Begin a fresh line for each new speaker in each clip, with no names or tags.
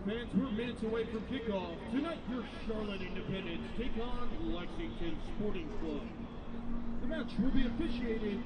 fans, we're minutes away from kickoff. Tonight, your Charlotte Independents take on Lexington Sporting Club. The match will be officiated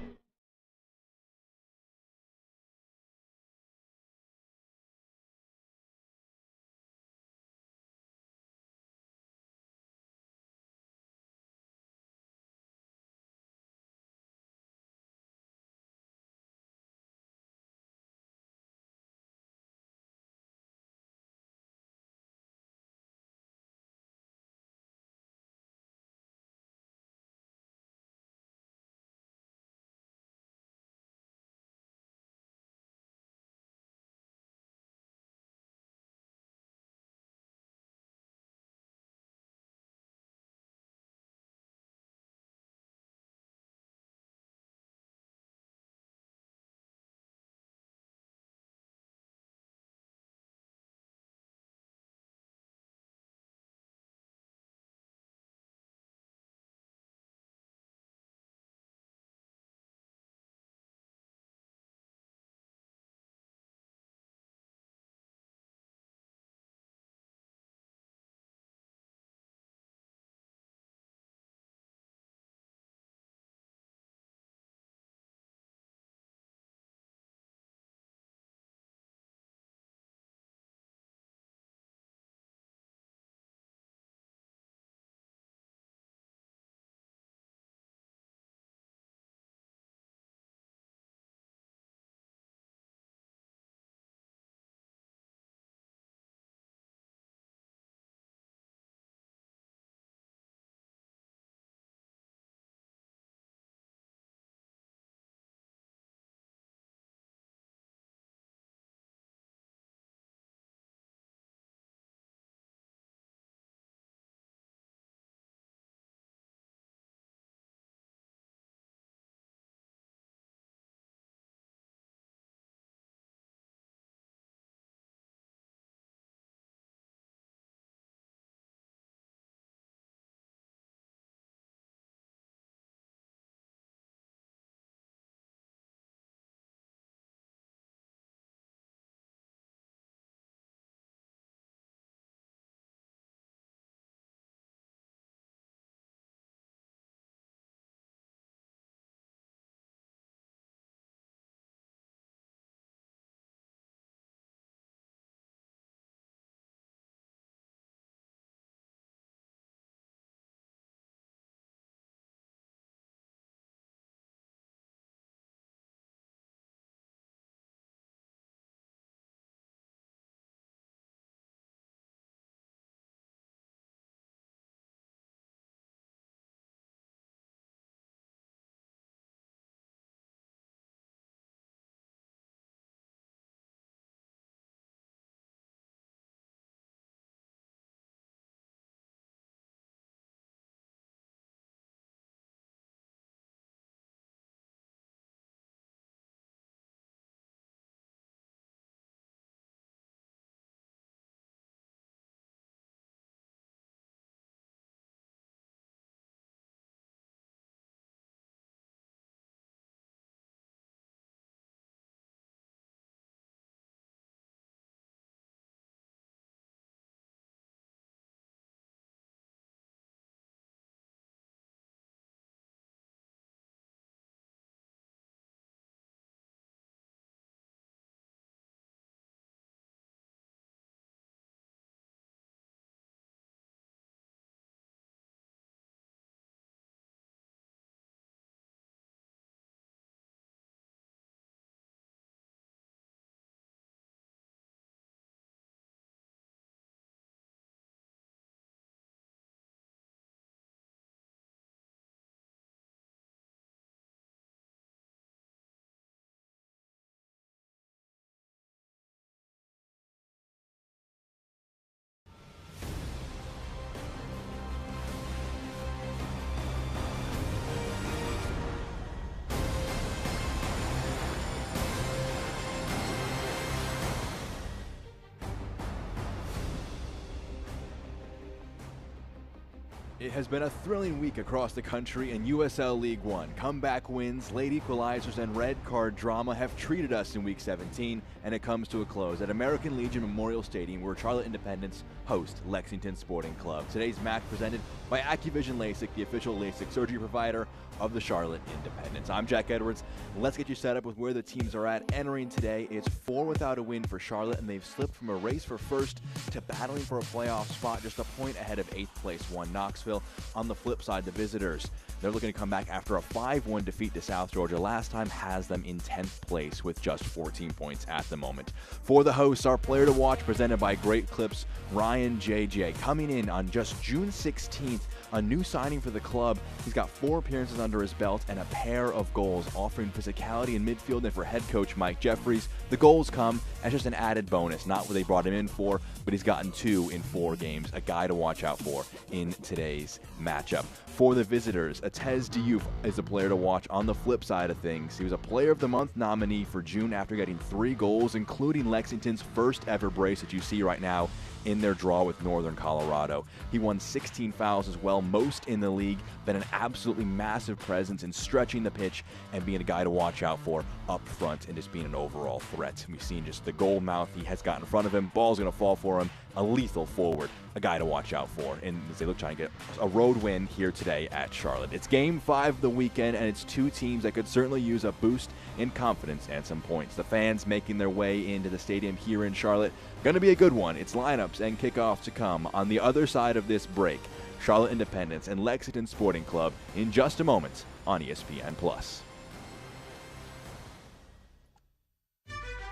It has been a thrilling week across the country in USL League One. Comeback wins, late equalizers, and red card drama have treated us in Week 17, and it comes to a close at American Legion Memorial Stadium, where Charlotte Independence host Lexington Sporting Club. Today's match presented by Accuvision LASIK, the official LASIK surgery provider of the Charlotte Independence. I'm Jack Edwards. Let's get you set up with where the teams are at entering today. It's 4 without a win for Charlotte, and they've slipped from a race for first to battling for a playoff spot, just a point ahead of 8th place one Knoxville. On the flip side, the visitors, they're looking to come back after a 5-1 defeat to South Georgia last time, has them in 10th place with just 14 points at the moment. For the hosts, our player to watch presented by Great Clips, Ryan JJ, coming in on just June 16th, a new signing for the club. He's got 4 appearances under his belt and a pair of goals, offering physicality in midfield. And for head coach Mike Jeffries, the goals come as just an added bonus, not what they brought him in for, but he's gotten 2 in 4 games, a guy to watch out for in today's matchup. For the visitors, Atez Diouf is a player to watch on the flip side of things. He was a Player of the Month nominee for June after getting 3 goals, including Lexington's first ever brace that you see right now in their draw with Northern Colorado. He won 16 fouls as well, most in the league, been an absolutely massive presence in stretching the pitch and being a guy to watch out for up front and just being an overall threat. We've seen just the goal mouth he has got in front of him. Ball's going to fall for him. A lethal forward, a guy to watch out for, and as they look trying to get a road win here today at Charlotte. It's Game 5 of the weekend, and it's 2 teams that could certainly use a boost in confidence and some points. The fans making their way into the stadium here in Charlotte, going to be a good one. It's lineups and kickoffs to come on the other side of this break. Charlotte Independence and Lexington Sporting Club in just a moment on ESPN+.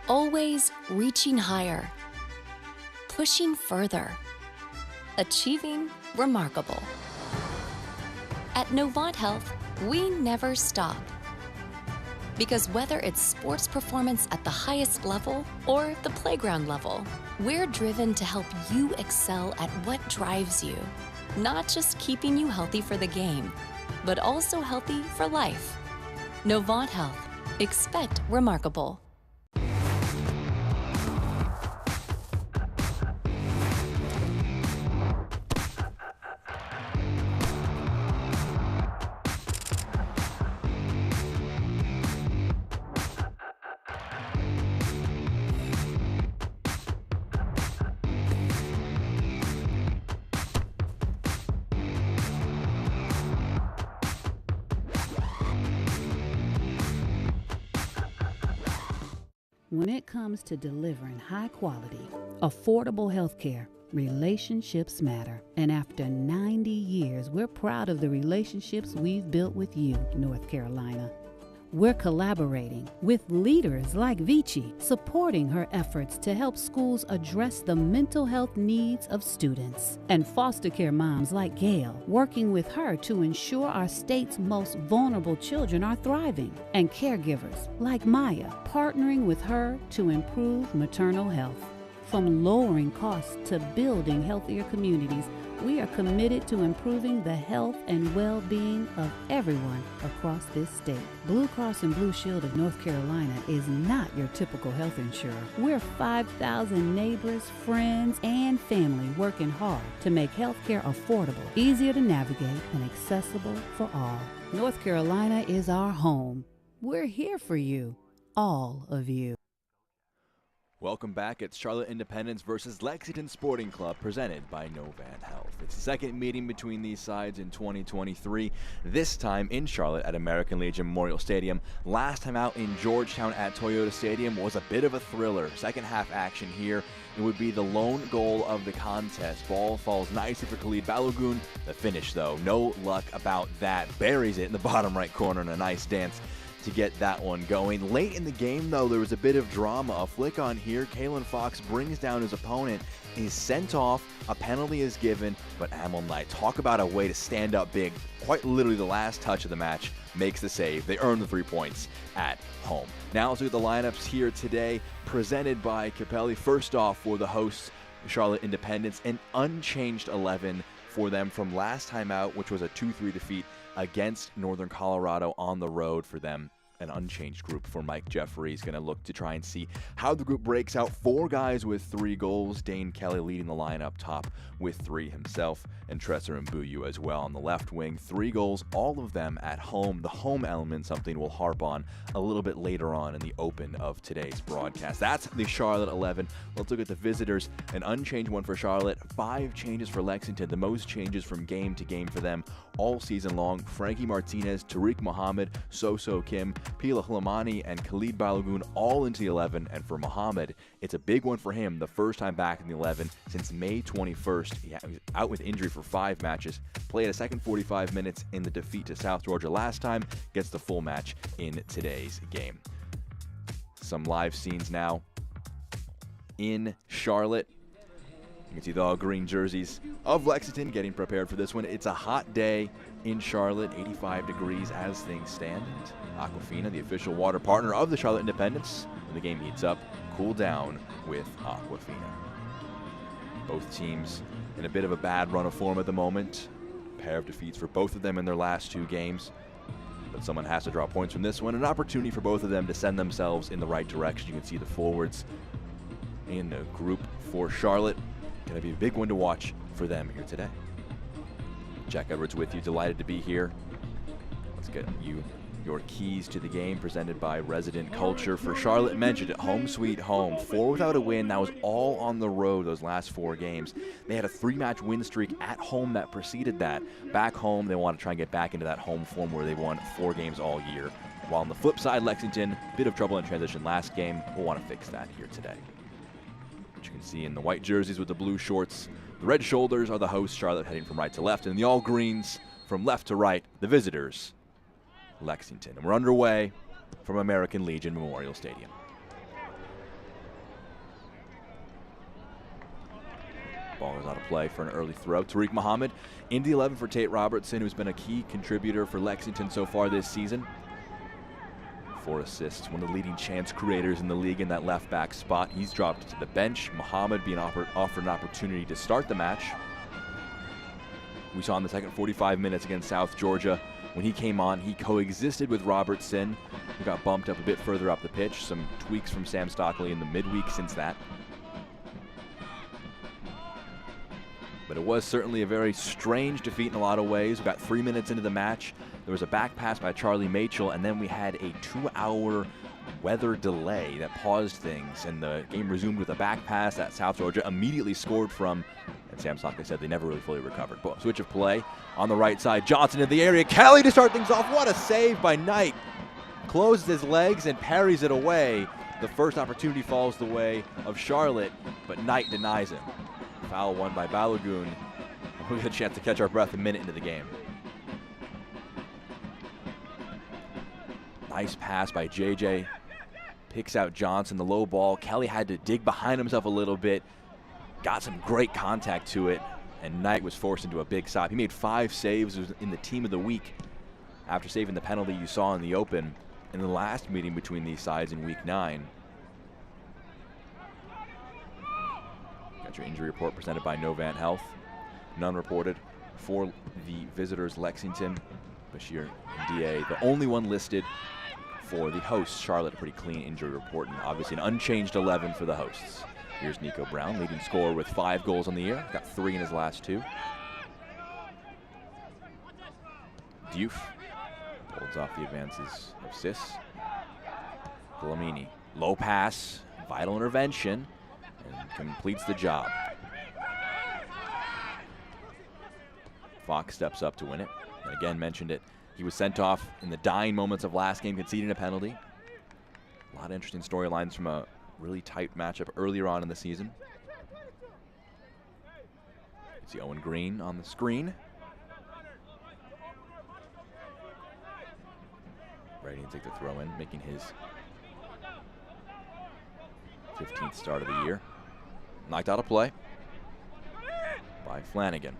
Always reaching higher, pushing further, achieving remarkable. At Novant Health, we never stop. Because whether it's sports performance at the highest level or the playground level, we're driven to help you excel at what drives you. Not just keeping you healthy for the game, but also healthy for life. Novant Health. Expect remarkable.
When it comes to delivering high-quality, affordable health care, relationships matter. And after 90 years, we're proud of the relationships we've built with you, North Carolina. We're collaborating with leaders like Vici, supporting her efforts to help schools address the mental health needs of students, and foster care moms like Gail, working with her to ensure our state's most vulnerable children are thriving, and caregivers like Maya, partnering with her to improve maternal health. From lowering costs to building healthier communities, we are committed to improving the health and well-being of everyone across this state. Blue Cross and Blue Shield of North Carolina is not your typical health insurer. We're 5,000 neighbors, friends, and family working hard to make healthcare affordable, easier to navigate, and accessible for all. North Carolina is our home. We're here for you, all of you.
Welcome back. It's Charlotte Independence versus Lexington Sporting Club, presented by Novant Health. It's the second meeting between these sides in 2023, this time in Charlotte at American Legion Memorial Stadium. Last time out in Georgetown at Toyota Stadium was a bit of a thriller. Second half action here. It would be the lone goal of the contest. Ball falls nicely for Khalid Balogun. The finish, though, no luck about that. Buries it in the bottom right corner in a nice dance to get that one going. Late in the game, though, there was a bit of drama. A flick on here. Kalen Fox brings down his opponent. He's sent off. A penalty is given, but Amel Knight, talk about a way to stand up big. Quite literally the last touch of the match makes the save. They earn the 3 points at home. Now let's look at the lineups here today, presented by Capelli. First off, for the hosts, Charlotte Independence, an unchanged 11 for them from last time out, which was a 2-3 defeat against Northern Colorado on the road for them. an unchanged group for Mike Jeffries. Going to look to try and see how the group breaks out. 4 guys with 3 goals. Dane Kelly leading the line up top with 3 himself, and Tresser Mbuyu as well on the left wing. 3 goals, all of them at home. The home element, something we'll harp on a little bit later on in the open of today's broadcast. That's the Charlotte 11. Let's look at the visitors. An unchanged one for Charlotte. 5 changes for Lexington, the most changes from game to game for them all season long. Frankie Martinez, Tariq Mohammed, So Kim, Pila Hlamani, and Khalid Balogun all into the 11. And for Mohammed, it's a big one for him, the first time back in the 11 since May 21st. He was out with injury for 5 matches, played a second 45 minutes in the defeat to South Georgia last time, gets the full match in today's game. Some live scenes now in Charlotte. You can see the all green jerseys of Lexington getting prepared for this one. It's a hot day in Charlotte, 85 degrees as things stand. And Aquafina, the official water partner of the Charlotte Independents, when the game heats up, cool down with Aquafina. Both teams in a bit of a bad run of form at the moment. Pair of defeats for both of them in their last 2 games. But someone has to draw points from this one. An opportunity for both of them to send themselves in the right direction. You can see the forwards in the group for Charlotte. Going to be a big one to watch for them here today. Jack Edwards with you, delighted to be here. Let's get you your keys to the game presented by Resident Culture. For Charlotte, mentioned it, home sweet home. 4 without a win. That was all on the road those last 4 games. They had a 3-match win streak at home that preceded that. Back home, they want to try and get back into that home form where they won 4 games all year. While on the flip side, Lexington, bit of trouble in transition last game. We'll want to fix that here today. You can see in the white jerseys with the blue shorts. The red shoulders are the hosts, Charlotte heading from right to left, and the all greens from left to right, the visitors, Lexington. And we're underway from American Legion Memorial Stadium. Ball is out of play for an early throw. Tariq Mohammed in the 11 for Tate Robertson, who's been a key contributor for Lexington so far this season. 4 assists, one of the leading chance creators in the league in that left back spot. He's dropped to the bench. Mohammed being offered an opportunity to start the match. We saw in the second 45 minutes against South Georgia, when he came on, he coexisted with Robertson, who got bumped up a bit further up the pitch. Some tweaks from Sam Stockley in the midweek since that. But it was certainly a very strange defeat in a lot of ways. About 3 minutes into the match, there was a back pass by Charlie Machel, and then we had a 2-hour weather delay that paused things, and the game resumed with a back pass that South Georgia immediately scored from, and Sam Stockley said they never really fully recovered. But switch of play on the right side, Johnson in the area, Kelly to start things off. What a save by Knight. Closes his legs and parries it away. The first opportunity falls the way of Charlotte, but Knight denies him. Foul won by Balogun. We had a chance to catch our breath a minute into the game. Nice pass by JJ. Picks out Johnson, the low ball. Kelly had to dig behind himself a little bit. Got some great contact to it, and Knight was forced into a big stop. He made 5 saves. It was in the team of the week after saving the penalty you saw in the open in the last meeting between these sides in week 9. Got your injury report presented by Novant Health. None reported for the visitors, Lexington. Bashir DA, the only one listed for the hosts. Charlotte, a pretty clean injury report, and obviously an unchanged 11 for the hosts. Here's Nico Brown, leading scorer with 5 goals on the year. Got 3 in his last 2. Diouf holds off the advances of Sis. Glamini, low pass, vital intervention, and completes the job. Fox steps up to win it. And again, mentioned it, he was sent off in the dying moments of last game, conceding a penalty. A lot of interesting storylines from a really tight matchup earlier on in the season. You see Owen Green on the screen. Ready to take the throw in, making his 15th start of the year. Knocked out of play by Flanagan.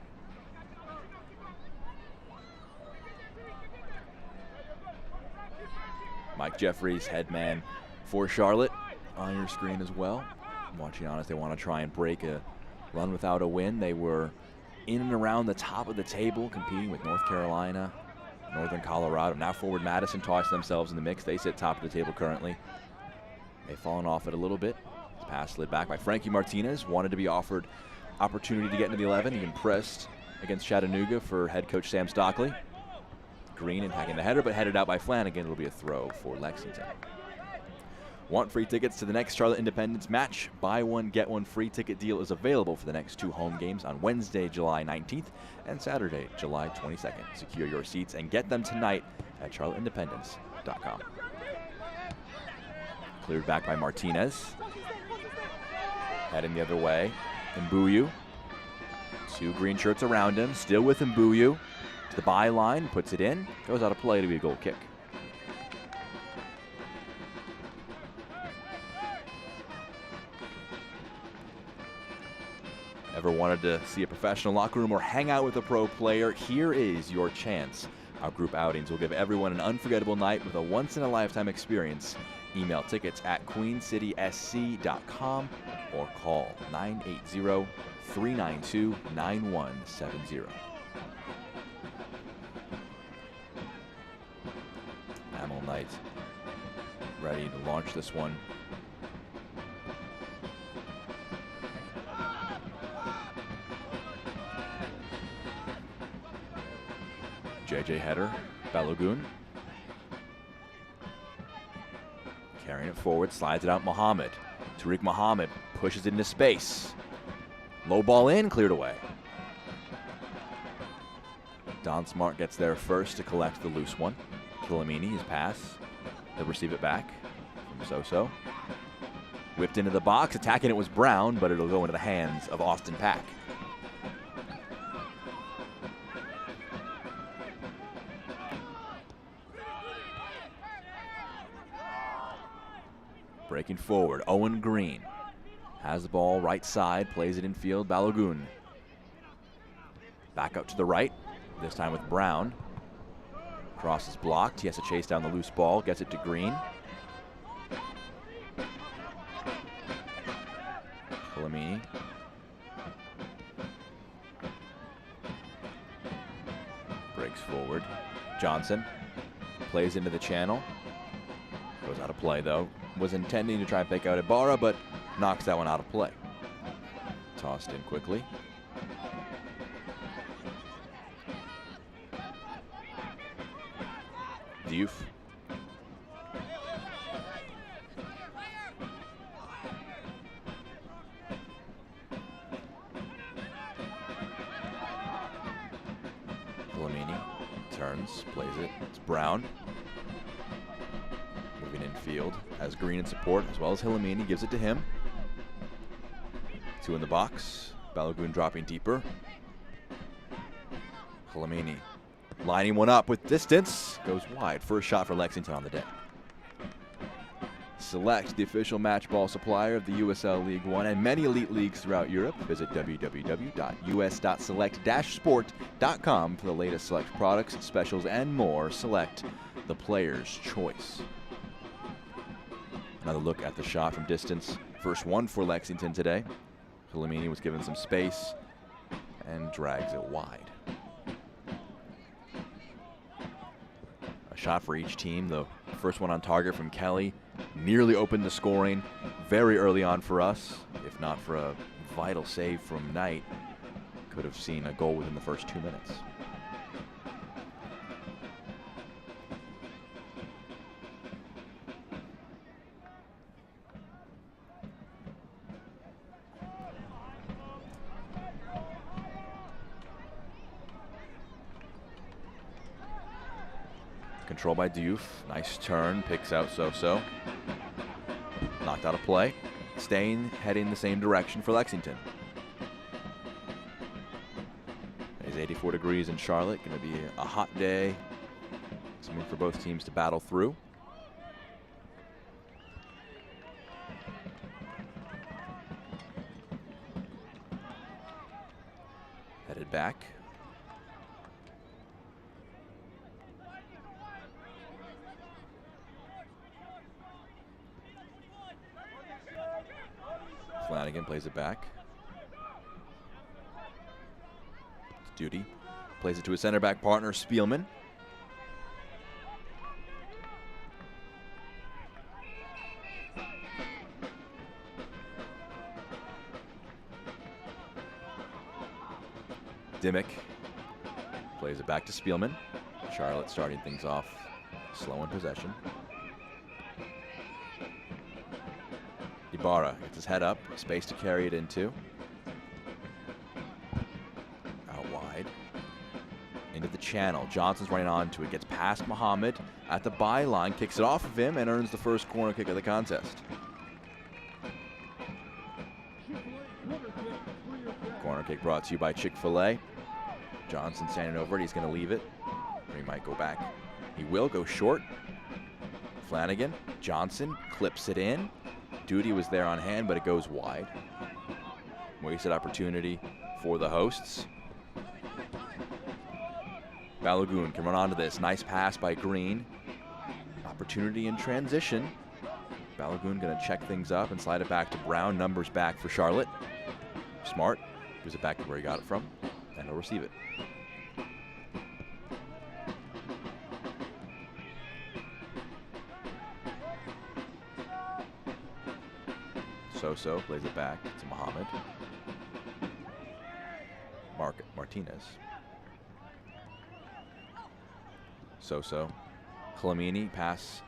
Mike Jeffries, head man for Charlotte, on your screen as well. Watching on as they want to try and break a run without a win. They were in and around the top of the table, competing with North Carolina, Northern Colorado. Now forward Madison tossed themselves in the mix. They sit top of the table currently. They've fallen off it a little bit. This pass slid back by Frankie Martinez. Wanted to be offered opportunity to get into the 11. He impressed against Chattanooga for head coach Sam Stockley. Green attacking the header, but headed out by Flanagan. It'll be a throw for Lexington. Want free tickets to the next Charlotte Independence match? Buy one, get one free ticket deal is available for the next 2 home games on Wednesday, July 19th and Saturday, July 22nd. Secure your seats and get them tonight at charlotteindependence.com. Cleared back by Martinez. Heading the other way, Mbuyu. 2 green shirts around him, still with Mbuyu. To the byline, puts it in, goes out of play to be a goal kick. Ever wanted to see a professional locker room or hang out with a pro player? Here is your chance. Our group outings will give everyone an unforgettable night with a once-in-a-lifetime experience. Email tickets at queenscitysc.com or call 980-392-9170. Amel Knight ready to launch this one. JJ header, Balogun. Carrying it forward, slides it out Muhammad. Tariq Muhammad pushes it into space. Low ball in, cleared away. Don Smart gets there first to collect the loose one. Kilamini, his pass. They'll receive it back from Soso. Whipped into the box, attacking it was Brown, but it'll go into the hands of Austin Pack. Breaking forward, Owen Green has the ball right side, plays it in field, Balogun. Back up to the right, this time with Brown. Cross is blocked, he has to chase down the loose ball, gets it to Green. Kilamini. Breaks forward, Johnson plays into the channel. Goes out of play though. Was intending to try and pick out Ibarra, but knocks that one out of play. Tossed in quickly. Diouf. Kilamini turns, plays it. It's Brown. Moving infield, has Green in support, as well as Hilamini, gives it to him. 2 in the box, Balogun dropping deeper. Hilamini lining one up with distance, goes wide. First shot for Lexington on the day. Select, the official match ball supplier of the USL League One and many elite leagues throughout Europe. Visit www.us.select-sport.com for the latest Select products, specials, and more. Select, the player's choice. Another look at the shot from distance. First one for Lexington today. Kilamini was given some space and drags it wide. A shot for each team. The first one on target from Kelly nearly opened the scoring very early on for us. If not for a vital save from Knight, could have seen a goal within the first 2 minutes. Control by Diouf. Nice turn. Picks out Soso. Knocked out of play. Staying, heading the same direction for Lexington. It's 84 degrees in Charlotte. Going to be a hot day. Something for both teams to battle through. Headed back. Flanagan plays it back. It's Duty. Plays it to his center back partner, Spielman. Dimmick plays it back to Spielman. Charlotte starting things off slow in possession. Ibarra gets his head up, space to carry it into. Out wide. Into the channel. Johnson's running onto it, gets past Muhammad at the byline, kicks it off of him, and earns the first corner kick of the contest. Corner kick brought to you by Chick-fil-A. Johnson standing over it, he's going to leave it. Or he might go back. He will go short. Flanagan, Johnson clips it in. Duty was there on hand, but it goes wide. Wasted opportunity for the hosts. Balogun can run onto this. Nice pass by Green. Opportunity in transition. Balogun going to check things up and slide it back to Brown. Numbers back for Charlotte. Smart. Gives it back to where he got it from. And he'll receive it. Soso plays it back to Muhammad. Martinez. Soso. Clamini, pass.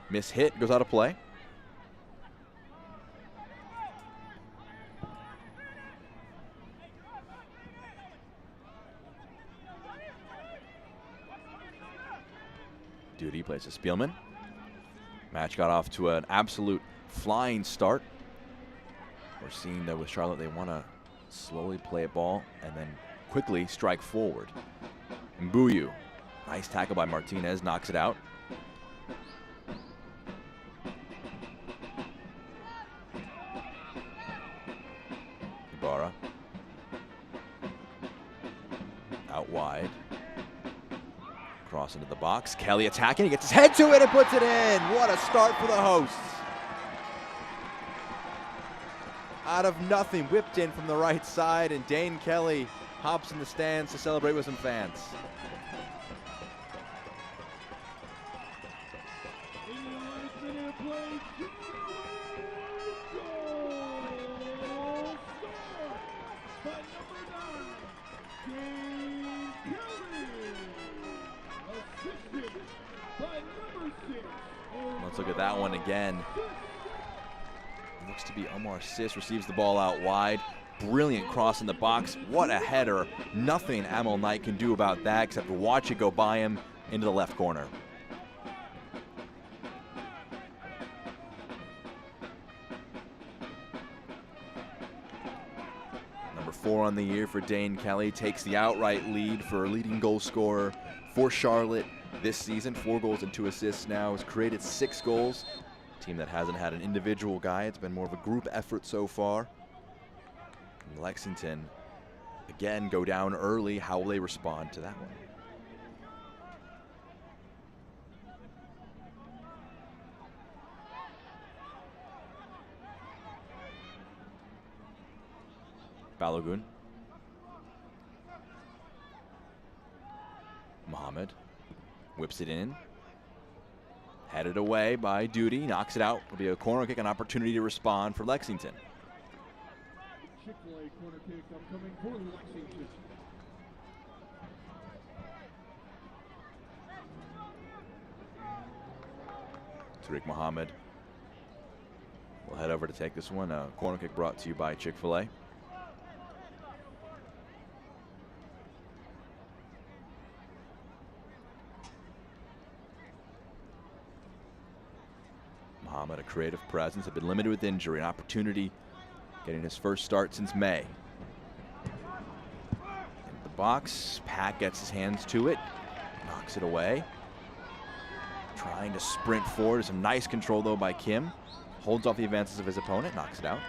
Miss-hit, goes out of play. Duty plays to Spielman. Match got off to an absolute flying start. We're seeing that with Charlotte, they want to slowly play a ball and then quickly strike forward. Mbuyu, nice tackle by Martinez, knocks it out. Ibarra. Out wide. Cross into the box. Kelly attacking, he gets his head to it and puts it in. What a start for the hosts. Out of nothing, whipped in from the right side, and Dane Kelly hops in the stands to celebrate with some fans. Let's look at that one again. Looks to be Omar Sis, receives the ball out wide. Brilliant cross in the box. What a header. Nothing Amel Knight can do about that except watch it go by him into the left corner. Number 4 on the year for Dane Kelly. Takes the outright lead for leading goal scorer for Charlotte this season. 4 goals and 2 assists now. Has created 6 goals. Team that hasn't had an individual guy. It's been more of a group effort so far. And Lexington, again, go down early. How will they respond to that one? Balogun. Muhammad whips it in. Headed away by Duty, knocks it out. Will be a corner kick, an opportunity to respond for Lexington.
Chick-fil-A corner kick upcoming for Lexington.
Tariq Muhammad will head over to take this one. A corner kick brought to you by Chick-fil-A. Muhammad, a creative presence, had been limited with injury, an opportunity getting his first start since May. In the box, Pat gets his hands to it, knocks it away. Trying to sprint forward, some nice control though by Kim. Holds off the advances of his opponent, knocks it out.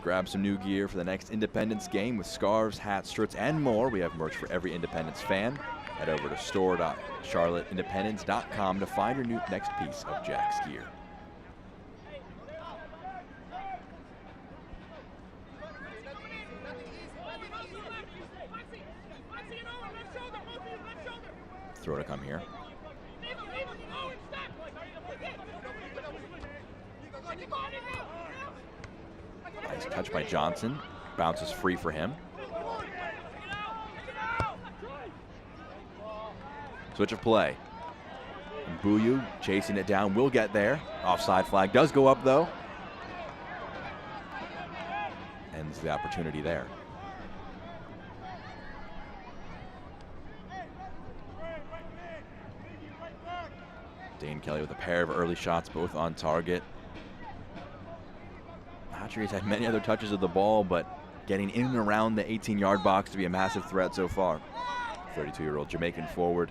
Grab some new gear for the next Independence game with scarves, hats, shirts, and more. We have merch for every Independence fan. Head over to store.charlotteindependence.com to find your new next piece of Jack's gear. Throw to come here. Nice touch by Johnson. Bounces free for him. Switch of play. And Buyu chasing it down, will get there. Offside flag does go up though. Ends the opportunity there. Dane Kelly with a pair of early shots, both on target. Not sure he's had many other touches of the ball, but getting in and around the 18-yard box to be a massive threat so far. 32-year-old Jamaican forward.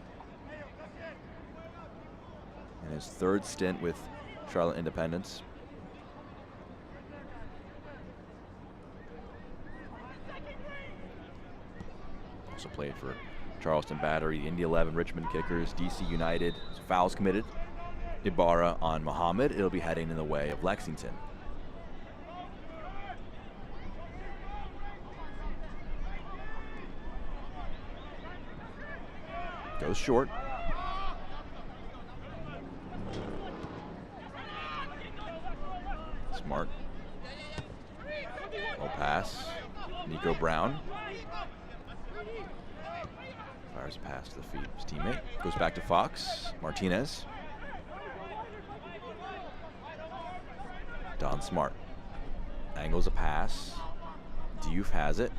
And his third stint with Charlotte Independence. Also played for Charleston Battery, the Indy 11 Richmond Kickers, DC United. Fouls committed. Ibarra on Muhammad. It'll be heading in the way of Lexington. Goes short. Smart. Low pass. Nico Brown. Fires a pass to the feet of his teammate. Goes back to Fox. Martinez. Don Smart. Angles a pass. Diouf has it.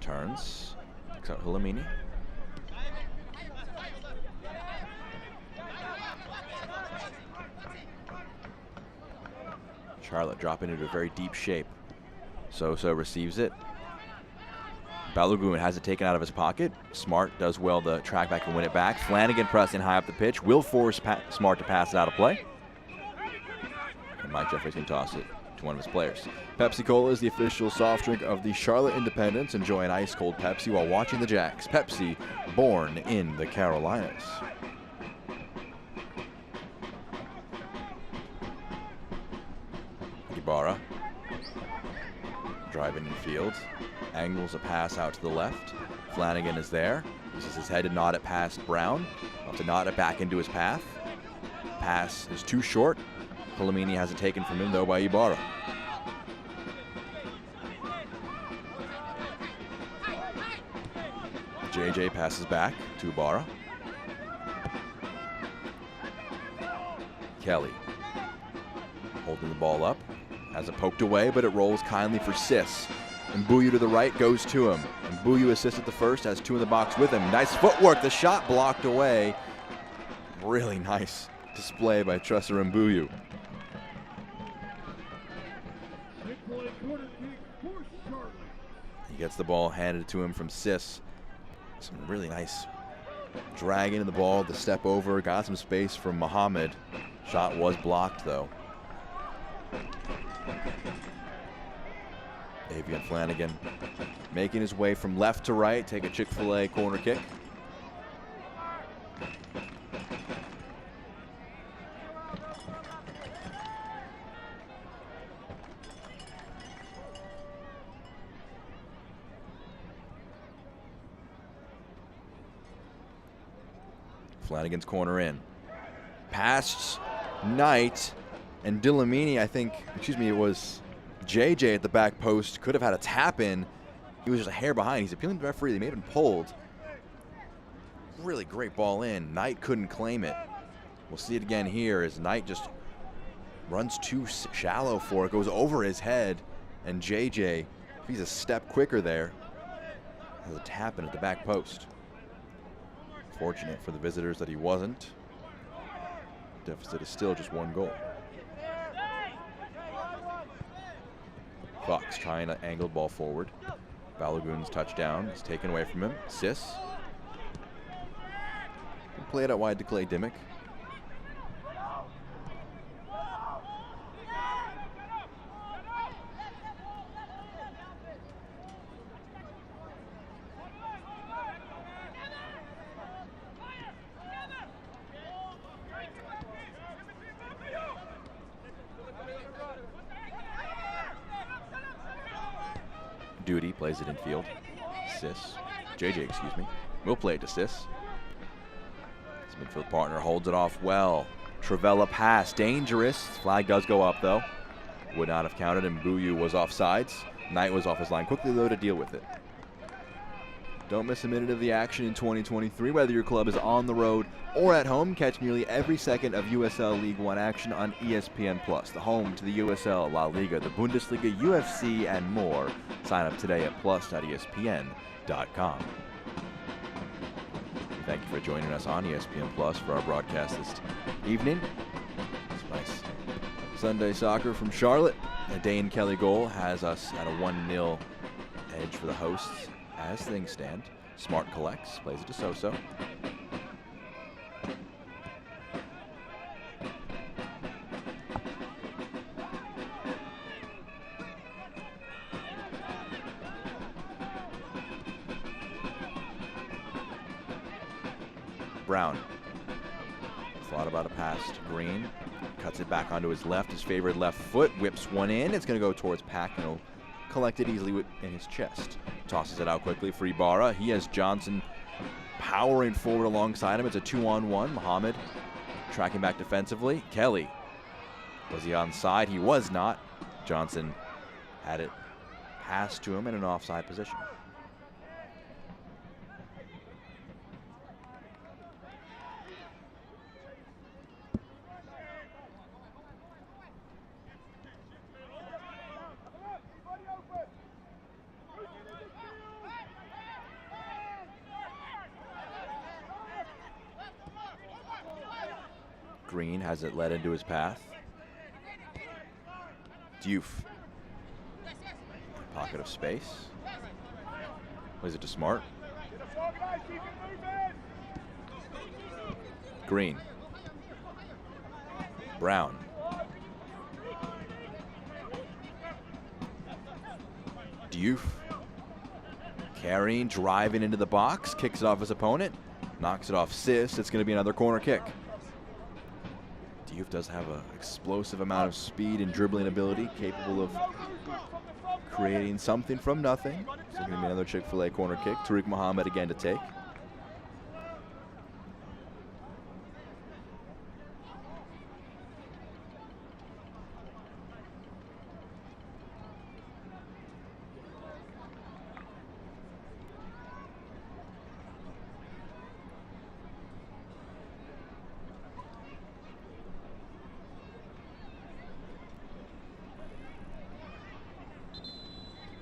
Turns. Picks out Hulamini. Charlotte dropping into a very deep shape. Sosa receives it. Balogun has it taken out of his pocket. Smart does well to track back and win it back. Flanagan pressing high up the pitch. Will force Smart to pass it out of play. And Mike Jeffries can toss it to one of his players. Pepsi Cola is the official soft drink of the Charlotte Independents. Enjoy an ice-cold Pepsi while watching the Jacks. Pepsi, born in the Carolinas. Ibarra. Driving in field. Angles a pass out to the left. Flanagan is there. Uses his head to nod it past Brown. Wants to nod it back into his path. Pass is too short. Hulamini has it taken from him though by Ibarra. JJ passes back to Ibarra. Kelly holding the ball up. Has it poked away, but it rolls kindly for Sis. And Buyu to the right goes to him. And Buyu assisted the first, has two in the box with him. Nice footwork, the shot blocked away. Really nice display by Tressor and Buyu. He gets the ball handed to him from Sis. Some really nice dragging of the ball, the step over, got some space from Muhammad. Shot was blocked though. Avian Flanagan making his way from left to right, take a Chick-fil-A corner kick. Flanagan's corner in. Past Knight and Dillamini, I think, it was JJ at the back post, could have had a tap in. He was just a hair behind. He's appealing to the referee. They may have been pulled. Really great ball in. Knight couldn't claim it. We'll see it again here as Knight just runs too shallow for it, goes over his head, and JJ, if he's a step quicker there, has a tap in at the back post. Fortunate for the visitors that he wasn't. Deficit is still just one goal. Fox trying to angle the ball forward. Balogun's touchdown is taken away from him. Sis. Play it out wide to Clay Dimmick. Duty plays it in field. Sis. JJ, excuse me. Will play it to Sis. His midfield partner holds it off well. Travella pass, dangerous. Flag does go up though. Would not have counted, and Buyu was offsides. Knight was off his line quickly though to deal with it. Don't miss a minute of the action in 2023. Whether your club is on the road or at home, catch nearly every second of USL League One action on ESPN+, the home to the USL, La Liga, the Bundesliga, UFC, and more. Sign up today at plus.espn.com. Thank you for joining us on ESPN Plus for our broadcast this evening. It's nice Sunday soccer from Charlotte. A Dane Kelly goal has us at a 1-0 edge for the hosts. As things stand, Smart collects, plays it to Soso. Brown thought about a pass to Green, cuts it back onto his left, his favorite left foot, whips one in. It's going to go towards Pack, and he'll collect it easily in his chest. Tosses it out quickly for Ibarra. He has Johnson powering forward alongside him. It's a 2-on-1. Muhammad tracking back defensively. Kelly, was he onside? He was not. Johnson had it passed to him in an offside position. Green has it led into his path. Diouf. Pocket of space. Plays it to Smart. Green. Brown. Diouf. Carrying, driving into the box, kicks it off his opponent, knocks it off Sis. It's going to be another corner kick. Diouf does have an explosive amount of speed and dribbling ability, capable of creating something from nothing. So it's going to be another Chick-fil-A corner kick. Tariq Muhammad again to take.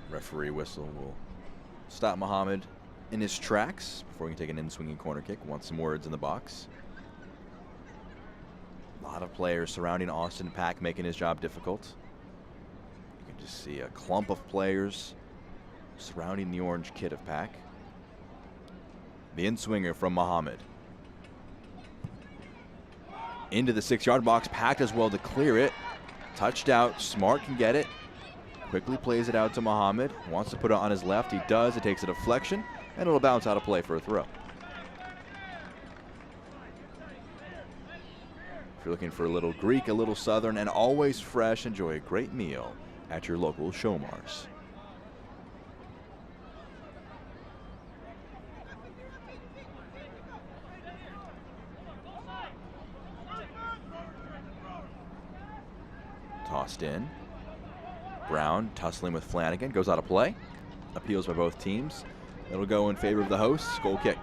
Referee whistle will stop Muhammad in his tracks before he can take an in-swinging corner kick. Wants some words in the box. A lot of players surrounding Austin Pack, making his job difficult. You can just see a clump of players surrounding the orange kit of Pack. The in-swinger from Muhammad. Into the 6-yard box. Pack does well to clear it. Touched out. Smart can get it. Quickly plays it out to Muhammad. Wants to put it on his left. He does. It takes a deflection, and it'll bounce out of play for a throw. If you're looking for a little Greek, a little Southern, and always fresh, enjoy a great meal at your local Shomars. Tossed in. Brown tussling with Flanagan, goes out of play. Appeals by both teams. It'll go in favor of the hosts. Goal kick.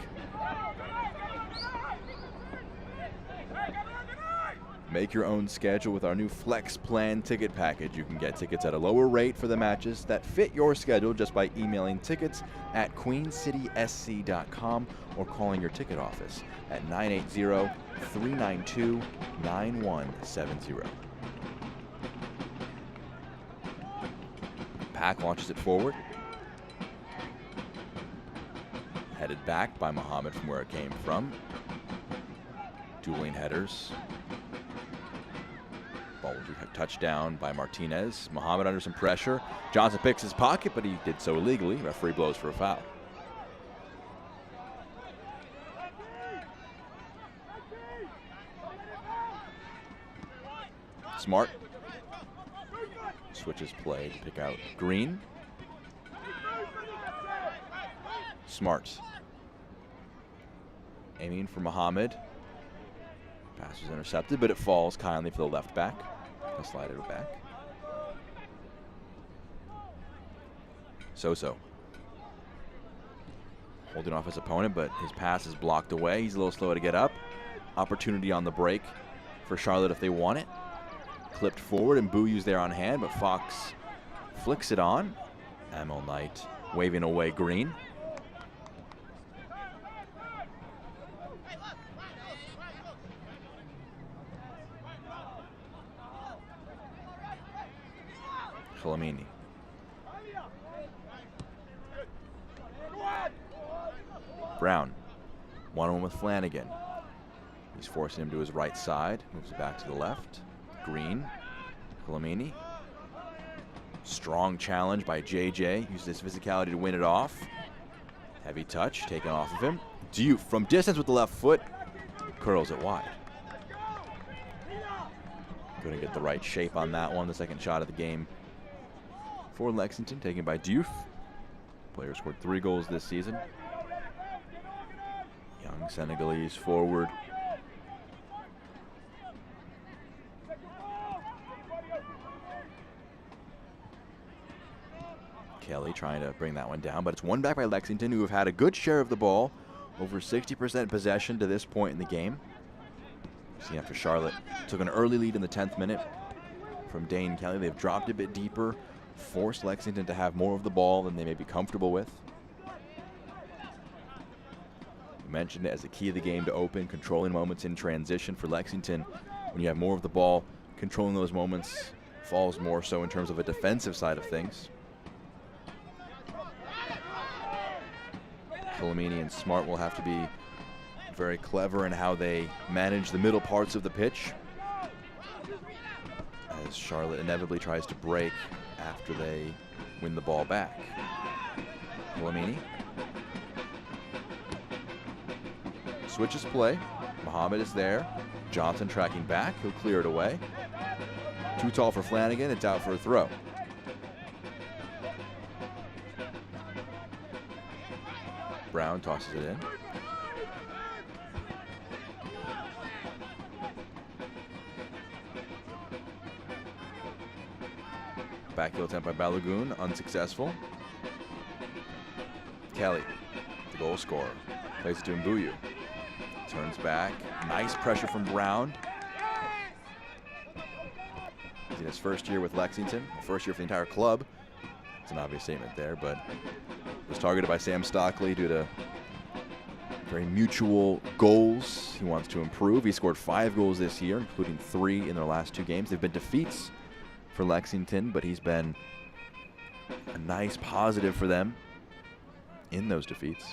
Make your own schedule with our new Flex Plan ticket package. You can get tickets at a lower rate for the matches that fit your schedule just by emailing tickets@queencitysc.com or calling your ticket office at 980-392-9170. Pack launches it forward. Headed back by Muhammad from where it came from. Dueling headers. Ball will be a touchdown by Martinez. Muhammad under some pressure. Johnson picks his pocket, but he did so illegally. Referee blows for a foul. Smart. Switches play to pick out Green. Smart. Aiming for Muhammad. Pass was intercepted, but it falls kindly for the left back. He'll slide it back. So-so. Holding off his opponent, but his pass is blocked away. He's a little slow to get up. Opportunity on the break for Charlotte if they want it. Clipped forward, and Buyu's there on hand, but Fox flicks it on. Amel Knight waving away green. Khalamini. Brown, one-on-one with Flanagan. He's forcing him to his right side, moves it back to the left. Green, Khalamini. Strong challenge by JJ, uses his physicality to win it off. Heavy touch, taken off of him. Diouf from distance with the left foot, curls it wide. Couldn't get the right shape on that one. The second shot of the game for Lexington, taken by Diouf. Player scored 3 goals this season. Young Senegalese forward. Kelly trying to bring that one down, but it's won back by Lexington, who have had a good share of the ball. Over 60% possession to this point in the game. See, after Charlotte took an early lead in the 10th minute from Dane Kelly, they've dropped a bit deeper, forced Lexington to have more of the ball than they may be comfortable with. We mentioned it as a key of the game to open, controlling moments in transition for Lexington. When you have more of the ball, controlling those moments falls more so in terms of a defensive side of things. Khalamini and Smart will have to be very clever in how they manage the middle parts of the pitch, as Charlotte inevitably tries to break after they win the ball back. Khalamini switches play. Mohammed is there. Johnson tracking back. He'll clear it away. Too tall for Flanagan. It's out for a throw. Brown tosses it in. Backheel attempt by Balogun, unsuccessful. Kelly, the goal scorer, plays it to Mbuyu. Turns back, nice pressure from Brown. He's in his first year with Lexington, first year for the entire club. It's an obvious statement there, but was targeted by Sam Stockley due to very mutual goals. He wants to improve. He scored 5 goals this year, including 3 in their last 2 games. They've been defeats for Lexington, but he's been a nice positive for them in those defeats.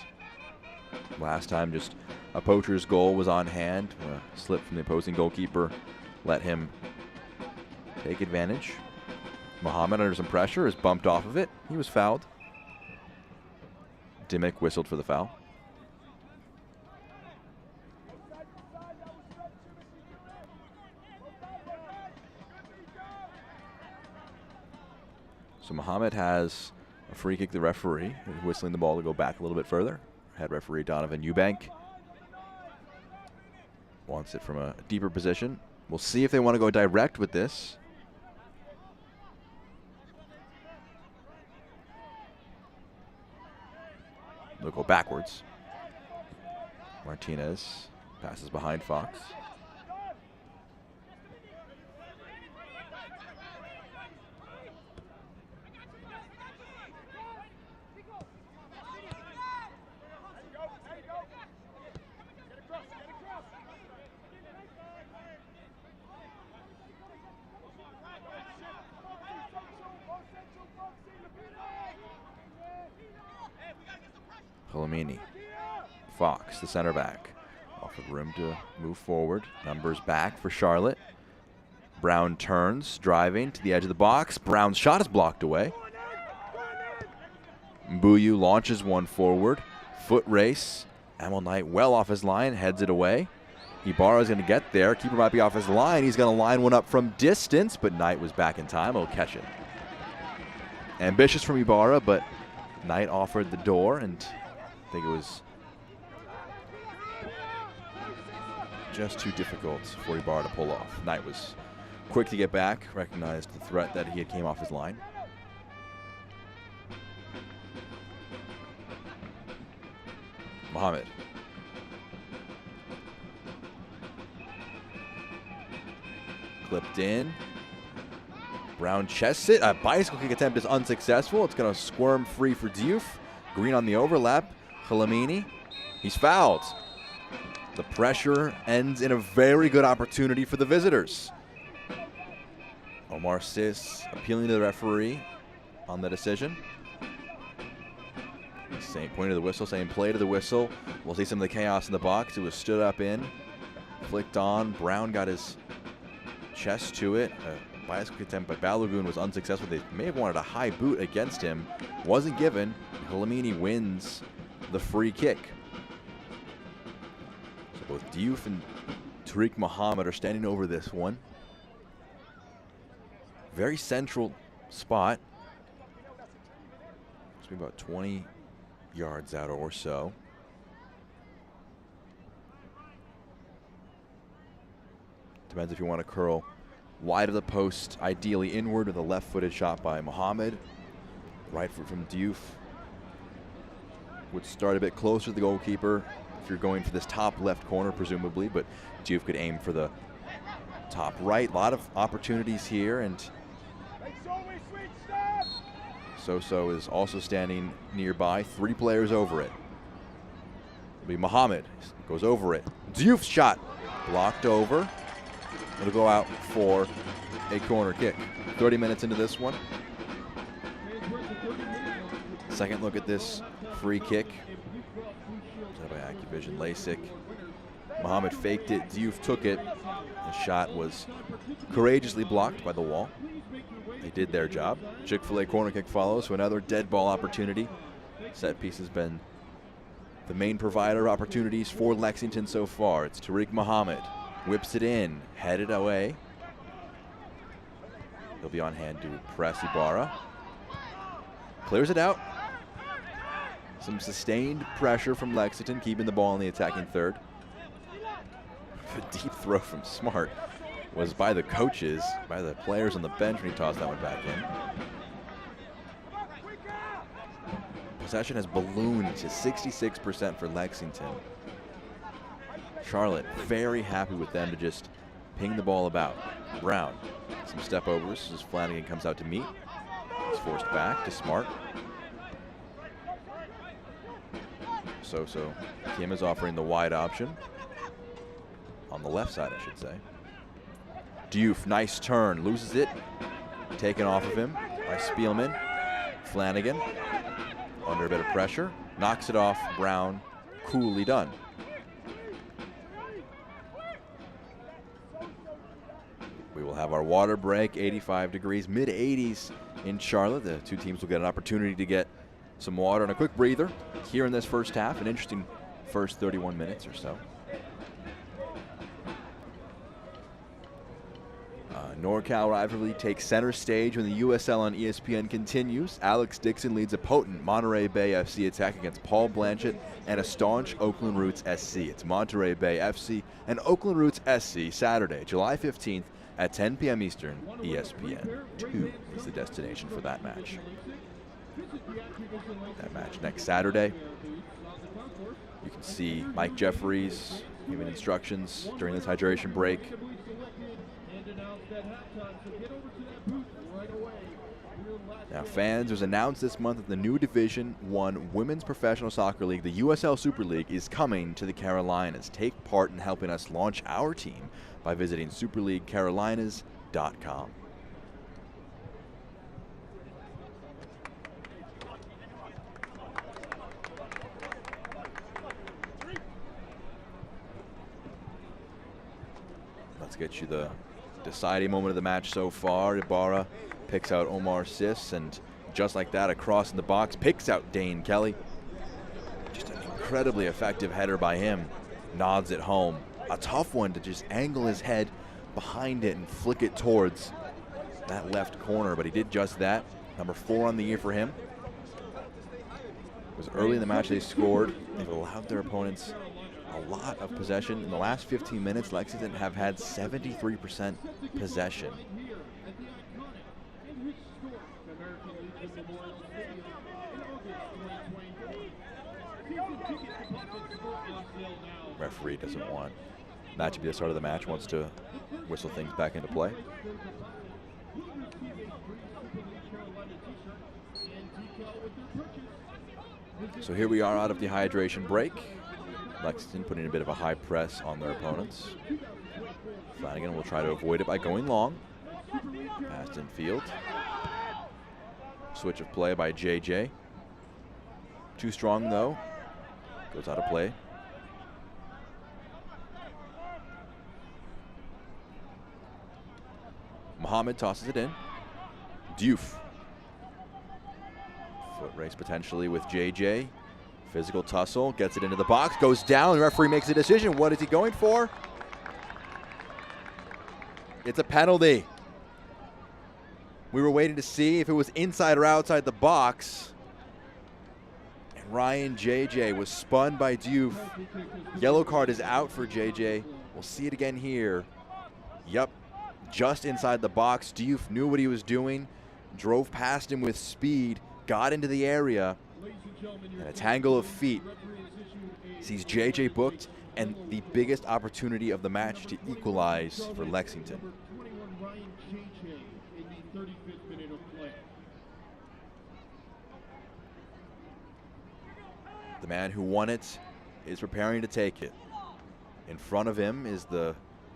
Last time, just a poacher's goal was on hand. A slip from the opposing goalkeeper let him take advantage. Mohammed, under some pressure, is bumped off of it. He was fouled. Dimmick whistled for the foul. So Mohammed has a free kick. The referee whistling the ball to go back a little bit further. Head referee Donovan Eubank wants it from a deeper position. We'll see if they want to go direct with this. They'll go backwards. Martinez passes behind Fox. Khalamini. Fox, the center back. Offered room to move forward. Numbers back for Charlotte. Brown turns, driving to the edge of the box. Brown's shot is blocked away. Mbuyu launches one forward. Foot race. Amel Knight well off his line, heads it away. Ibarra's going to get there. Keeper might be off his line. He's going to line one up from distance, but Knight was back in time. He'll catch it. Ambitious from Ibarra, but Knight offered the door, and I think it was just too difficult for Ibarra to pull off. Knight was quick to get back, recognized the threat that he had came off his line. Mohamed. Clipped in. Brown chests it. A bicycle kick attempt is unsuccessful. It's going to squirm free for Diouf. Green on the overlap. Khalamini. He's fouled. The pressure ends in a very good opportunity for the visitors. Omar Sis appealing to the referee on the decision. Saying, pointing to the whistle, saying play to the whistle. We'll see some of the chaos in the box. It was stood up in, flicked on. Brown got his chest to it. A bicycle attempt by Balogun was unsuccessful. They may have wanted a high boot against him. Wasn't given. Khalamini wins the free kick. So both Diouf and Tariq Mohamed are standing over this one. Very central spot. Must be about 20 yards out or so. Depends if you want to curl wide of the post, ideally inward, with a left-footed shot by Mohamed. Right foot from Diouf would start a bit closer to the goalkeeper if you're going for this top left corner, presumably, but Diouf could aim for the top right. A lot of opportunities here, and Soso is also standing nearby. 3 players over it. It'll be Mohamed. Goes over it. Diouf's shot blocked over. It'll go out for a corner kick. 30 minutes into this one. Second look at this free kick. Set by Accuvision. Lasik. Mohamed faked it. Diouf took it. The shot was courageously blocked by the wall. They did their job. Chick-fil-A corner kick follows, so another dead ball opportunity. Set piece has been the main provider of opportunities for Lexington so far. It's Tariq Mohamed. Whips it in, headed away. He'll be on hand to press Ibarra. Clears it out. Some sustained pressure from Lexington, keeping the ball in the attacking third. A deep throw from Smart was by the coaches, by the players on the bench when he tossed that one back in. Possession has ballooned to 66% for Lexington. Charlotte very happy with them to just ping the ball about. Brown, some step overs as Flanagan comes out to meet. He's forced back to Smart. So Kim is offering the wide option. On the left side, I should say. Diouf, nice turn, loses it. Taken off of him by Spielman. Flanagan, under a bit of pressure, knocks it off. Brown, coolly done. We will have our water break, 85 degrees, mid-80s in Charlotte. The two teams will get an opportunity to get some water and a quick breather here in this first half. An interesting first 31 minutes or so. NorCal rivalry takes center stage when the USL on ESPN continues. Alex Dixon leads a potent Monterey Bay FC attack against Paul Blanchett and a staunch Oakland Roots SC. It's Monterey Bay FC and Oakland Roots SC Saturday, July 15th at 10 p.m. Eastern. ESPN 2 is the destination for that match. That match next Saturday. You can see Mike Jeffries giving instructions during this hydration break. Now, fans, was announced this month that the new Division I Women's Professional Soccer League, the USL Super League, is coming to the Carolinas. Take part in helping us launch our team by visiting superleaguecarolinas.com. Let's get you the deciding moment of the match so far. Ibarra picks out Omar Sis, and just like that, across in the box, picks out Dane Kelly. Just an incredibly effective header by him. Nods it home. A tough one to just angle his head behind it and flick it towards that left corner, but he did just that. Number 4 on the year for him. It was early in the match they scored. They've allowed their opponents a lot of possession. In the last 15 minutes, Lexington have had 73% possession. Referee doesn't want that to be the start of the match, wants to whistle things back into play. So here we are out of the hydration break. Lexington putting a bit of a high press on their opponents. Flanagan will try to avoid it by going long. Passed in field. Switch of play by JJ. Too strong though. Goes out of play. Muhammad tosses it in. Diouf. Foot race potentially with JJ. Physical tussle, gets it into the box, goes down, the referee makes a decision. What is he going for? It's a penalty. We were waiting to see if it was inside or outside the box. And Ryan JJ was spun by Diouf. Yellow card is out for JJ. We'll see it again here. Yep, just inside the box. Diouf knew what he was doing, drove past him with speed, got into the area, and a tangle of feet sees JJ booked, and the biggest opportunity of the match to equalize for Lexington. The man who won it is preparing to take it. In front of him is the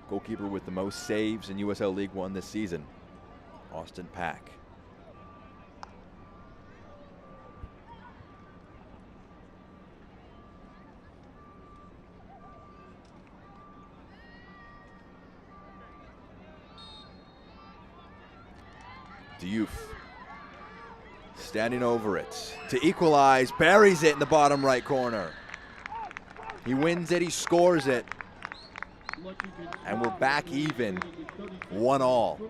goalkeeper with the most saves in USL League One this season, Austin Pack. Diouf standing over it to equalize, buries it in the bottom right corner. He wins it, he scores it, and we're back even, 1-1.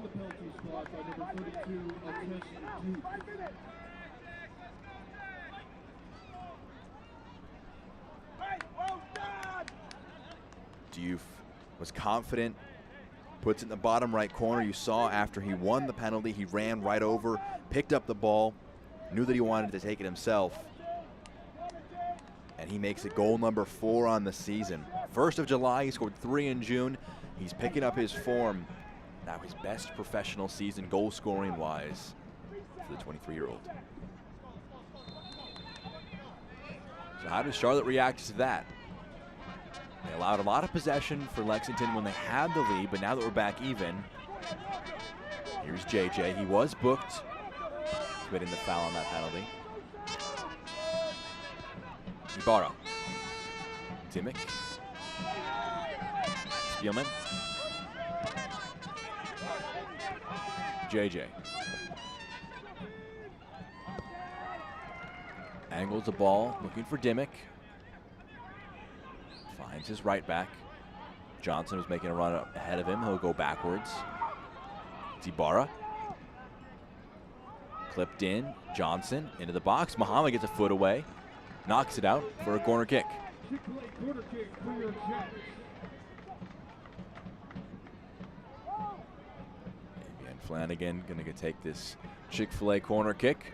Diouf was confident, puts it in the bottom right corner. You saw after he won the penalty, he ran right over, picked up the ball, knew that he wanted to take it himself. And he makes it goal number 4 on the season. 1st of July, he scored 3 in June. He's picking up his form. Now his best professional season goal scoring wise for the 23-year-old. So how does Charlotte react to that? They allowed a lot of possession for Lexington when they had the lead, but now that we're back even, here's JJ. He was booked, committing the foul on that penalty. Ibarra. Dimick. Spielman. JJ. Angles the ball, looking for Dimick. Finds his right back. Johnson was making a run up ahead of him. He'll go backwards. It's Ibarra. Clipped in. Johnson into the box. Muhammad gets a foot away. Knocks it out for a corner kick. And Flanagan going to take this Chick-fil-A corner kick.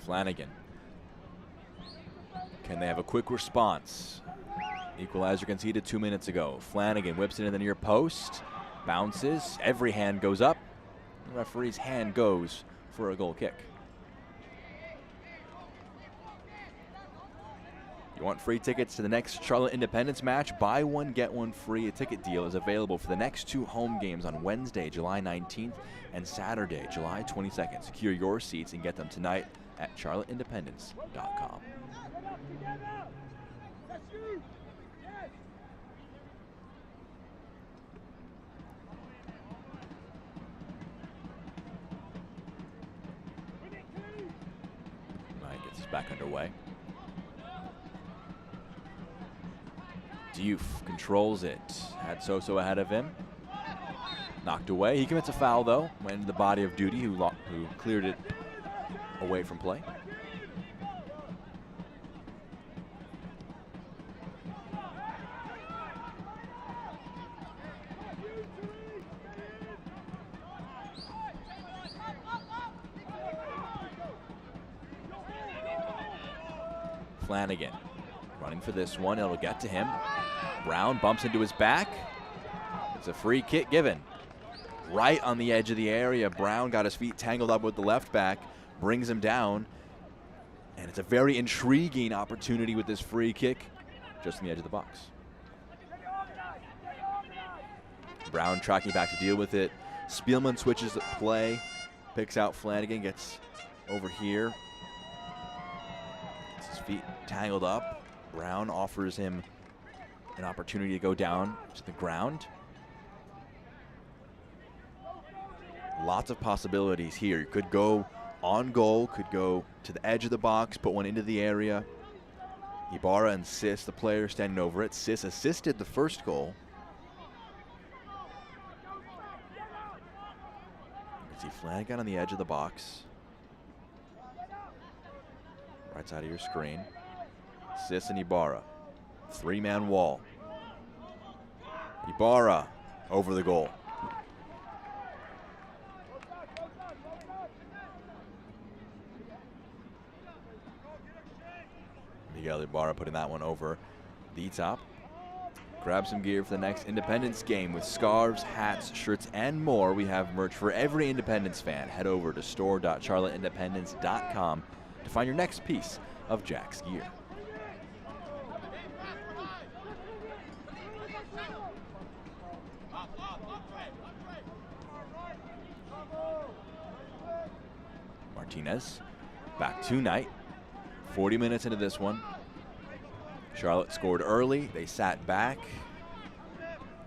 Flanagan. Can they have a quick response? Equalizer conceded 2 minutes ago. Flanagan whips it in the near post. Bounces. Every hand goes up. The referee's hand goes for a goal kick. You want free tickets to the next Charlotte Independence match? Buy one, get one free. A ticket deal is available for the next 2 home games on Wednesday, July 19th and Saturday, July 22nd. Secure your seats and get them tonight at charlotteindependence.com. Ryan gets us back underway. Diouf controls it. Had Soso ahead of him. Knocked away. He commits a foul, though. Went into the body of Duty, who cleared it away from play. Flanagan running for this one. It'll get to him. Brown bumps into his back. It's a free kick given. Right on the edge of the area. Brown got his feet tangled up with the left back, brings him down. And it's a very intriguing opportunity with this free kick just on the edge of the box. Brown tracking back to deal with it. Spielman switches the play, picks out Flanagan, gets over here. Gets his feet tangled up. Brown offers him an opportunity to go down to the ground. Lots of possibilities here. You could go on goal, could go to the edge of the box, put one into the area. Ibarra and Sis, the player standing over it. Sis assisted the first goal. You can see Flanagan on the edge of the box. Right side of your screen. Sis and Ibarra. Three-man wall. Ibarra over the goal. Miguel Ibarra putting that one over the top. Grab some gear for the next Independence game with scarves, hats, shirts, and more. We have merch for every Independence fan. Head over to store.charlotteindependence.com to find your next piece of Jack's gear. Martinez back to Knight. 40 minutes into this one. Charlotte scored early. They sat back.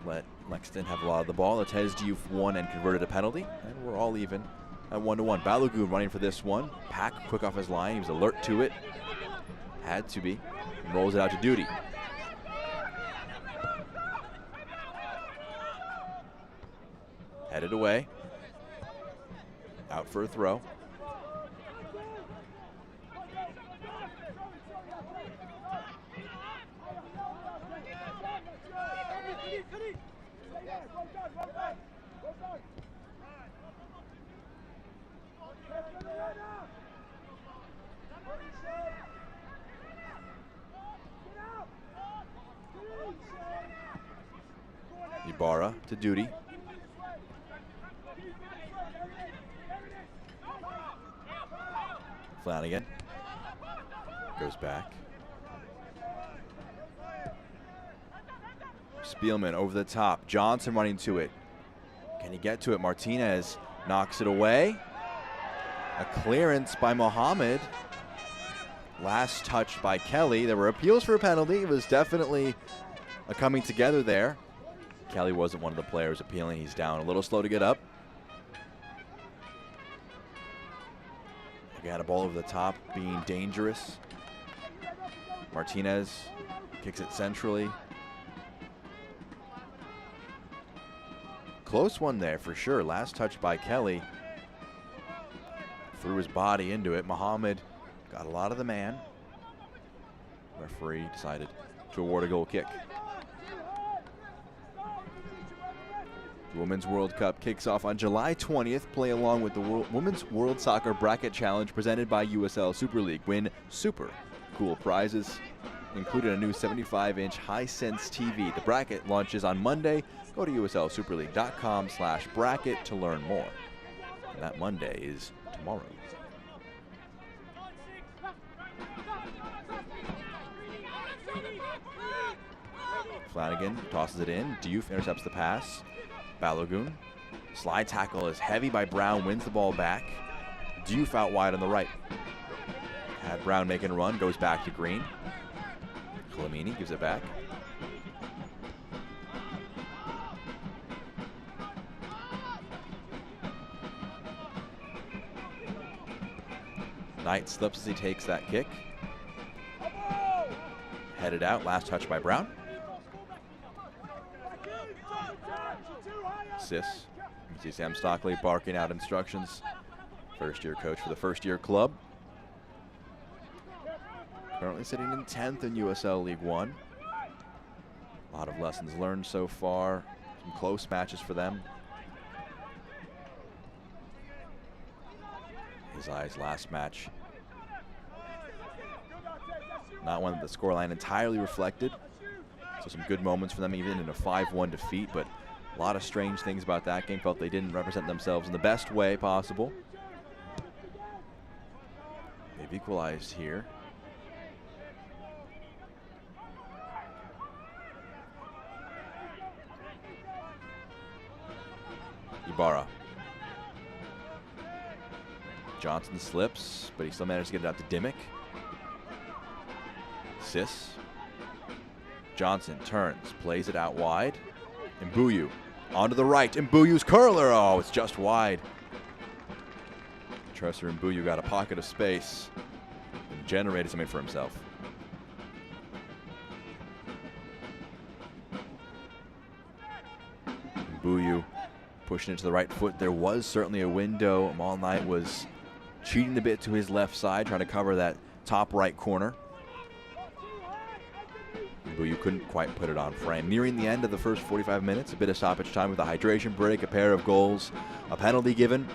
Let Lexington have a lot of the ball. Tez Diouf won and converted a penalty. And we're all even at 1-1. Balogun running for this one. Pack quick off his line. He was alert to it. Had to be. And rolls it out to Duty. Headed away. Out for a throw. Ibarra to Duty. Flanagan goes back. Spielman over the top. Johnson running to it. Can he get to it? Martinez knocks it away. A clearance by Mohammed. Last touch by Kelly. There were appeals for a penalty. It was definitely a coming together there. Kelly wasn't one of the players appealing. He's down a little slow to get up. He had a ball over the top, being dangerous. Martinez kicks it centrally. Close one there for sure. Last touch by Kelly. Threw his body into it. Mohammed got a lot of the man. Referee decided to award a goal kick. The Women's World Cup kicks off on July 20th. Play along with the Women's World Soccer Bracket Challenge presented by USL Super League. Win super cool prizes, including a new 75-inch Hisense TV. The bracket launches on Monday. Go to uslsuperleague.com/bracket to learn more. And that Monday is tomorrow. Flanagan tosses it in. Diouf intercepts the pass. Balogun. Slide tackle is heavy by Brown, wins the ball back. Diouf out wide on the right. Had Brown making a run, goes back to Green. Clamini gives it back. Knight slips as he takes that kick. Headed out, last touch by Brown. Sis. You see Sam Stockley barking out instructions. First-year coach for the first-year club. Currently sitting in 10th in USL League One. A lot of lessons learned so far. Some close matches for them. His eyes last match. Not one that the scoreline entirely reflected. So some good moments for them even in a 5-1 defeat, but a lot of strange things about that game. Felt they didn't represent themselves in the best way possible. They've equalized here. Ibarra. Johnson slips, but he still managed to get it out to Dimmick. Sis. Johnson turns, plays it out wide. Mbuyu onto the right. Mbuyu's curler. Oh, it's just wide. Tresor Mbuyu got a pocket of space and generated something for himself. Mbuyu pushing it to the right foot. There was certainly a window. Mal Knight was cheating a bit to his left side, trying to cover that top right corner. Mbuyu couldn't quite put it on frame. Nearing the end of the first 45 minutes, a bit of stoppage time with a hydration break, a pair of goals, a penalty given.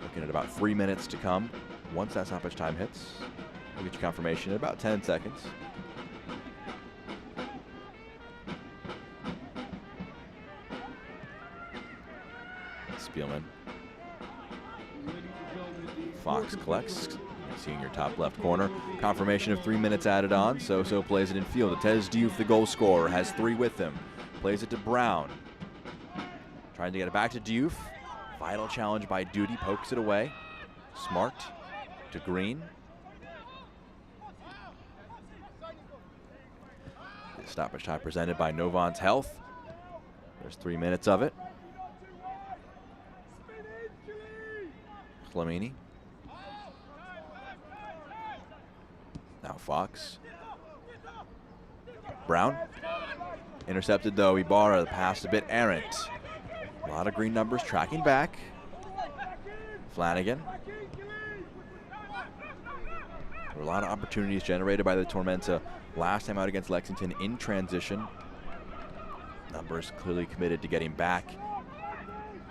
Looking at about 3 minutes to come. Once that stoppage time hits, we'll get you confirmation in about 10 seconds. Spielman. Fox collects. Seeing your top left corner. Confirmation of 3 minutes added on. So plays it in field. Tez Diouf, the goal scorer, has 3 with him. Plays it to Brown. Trying to get it back to Diouf. Vital challenge by Duty. Pokes it away. Smart to Green. The stoppage time presented by Novant's Health. There's 3 minutes of it. Flamini. Now Fox. Brown. Intercepted though. Ibarra, the pass a bit errant. A lot of green numbers tracking back. Flanagan. There were a lot of opportunities generated by the Tormenta last time out against Lexington in transition. Numbers clearly committed to getting back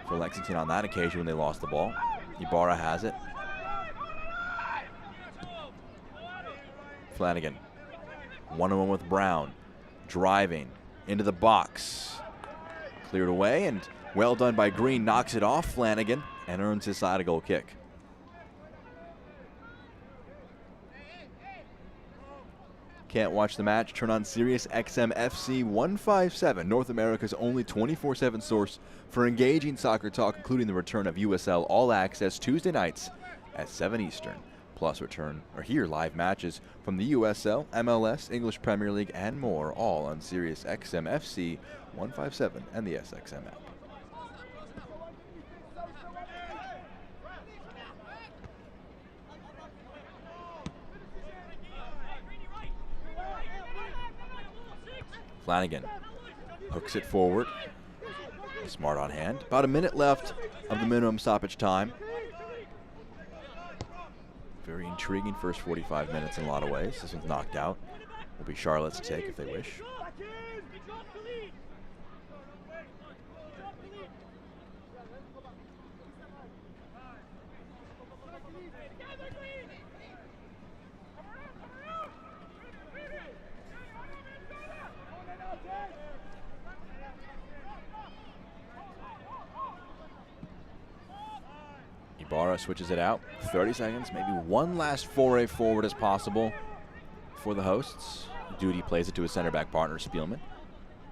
for Lexington on that occasion when they lost the ball. Ibarra has it. Flanagan, one-on-one with Brown, driving into the box. Cleared away and well done by Green, knocks it off Flanagan and earns his side a goal kick. Can't watch the match? Turn on Sirius XM FC 157, North America's only 24/7 source for engaging soccer talk, including the return of USL All Access Tuesday nights at 7 Eastern. Plus hear live matches from the USL, MLS, English Premier League, and more, all on Sirius XM FC 157 and the SXM app. Flanagan hooks it forward. Smart on hand. About a minute left of the minimum stoppage time. Very intriguing first 45 minutes in a lot of ways. This one's knocked out. Will be Charlotte's take if they wish. Ibarra switches it out. 30 seconds, maybe one last foray forward as possible for the hosts. Duty plays it to his center back partner, Spielman.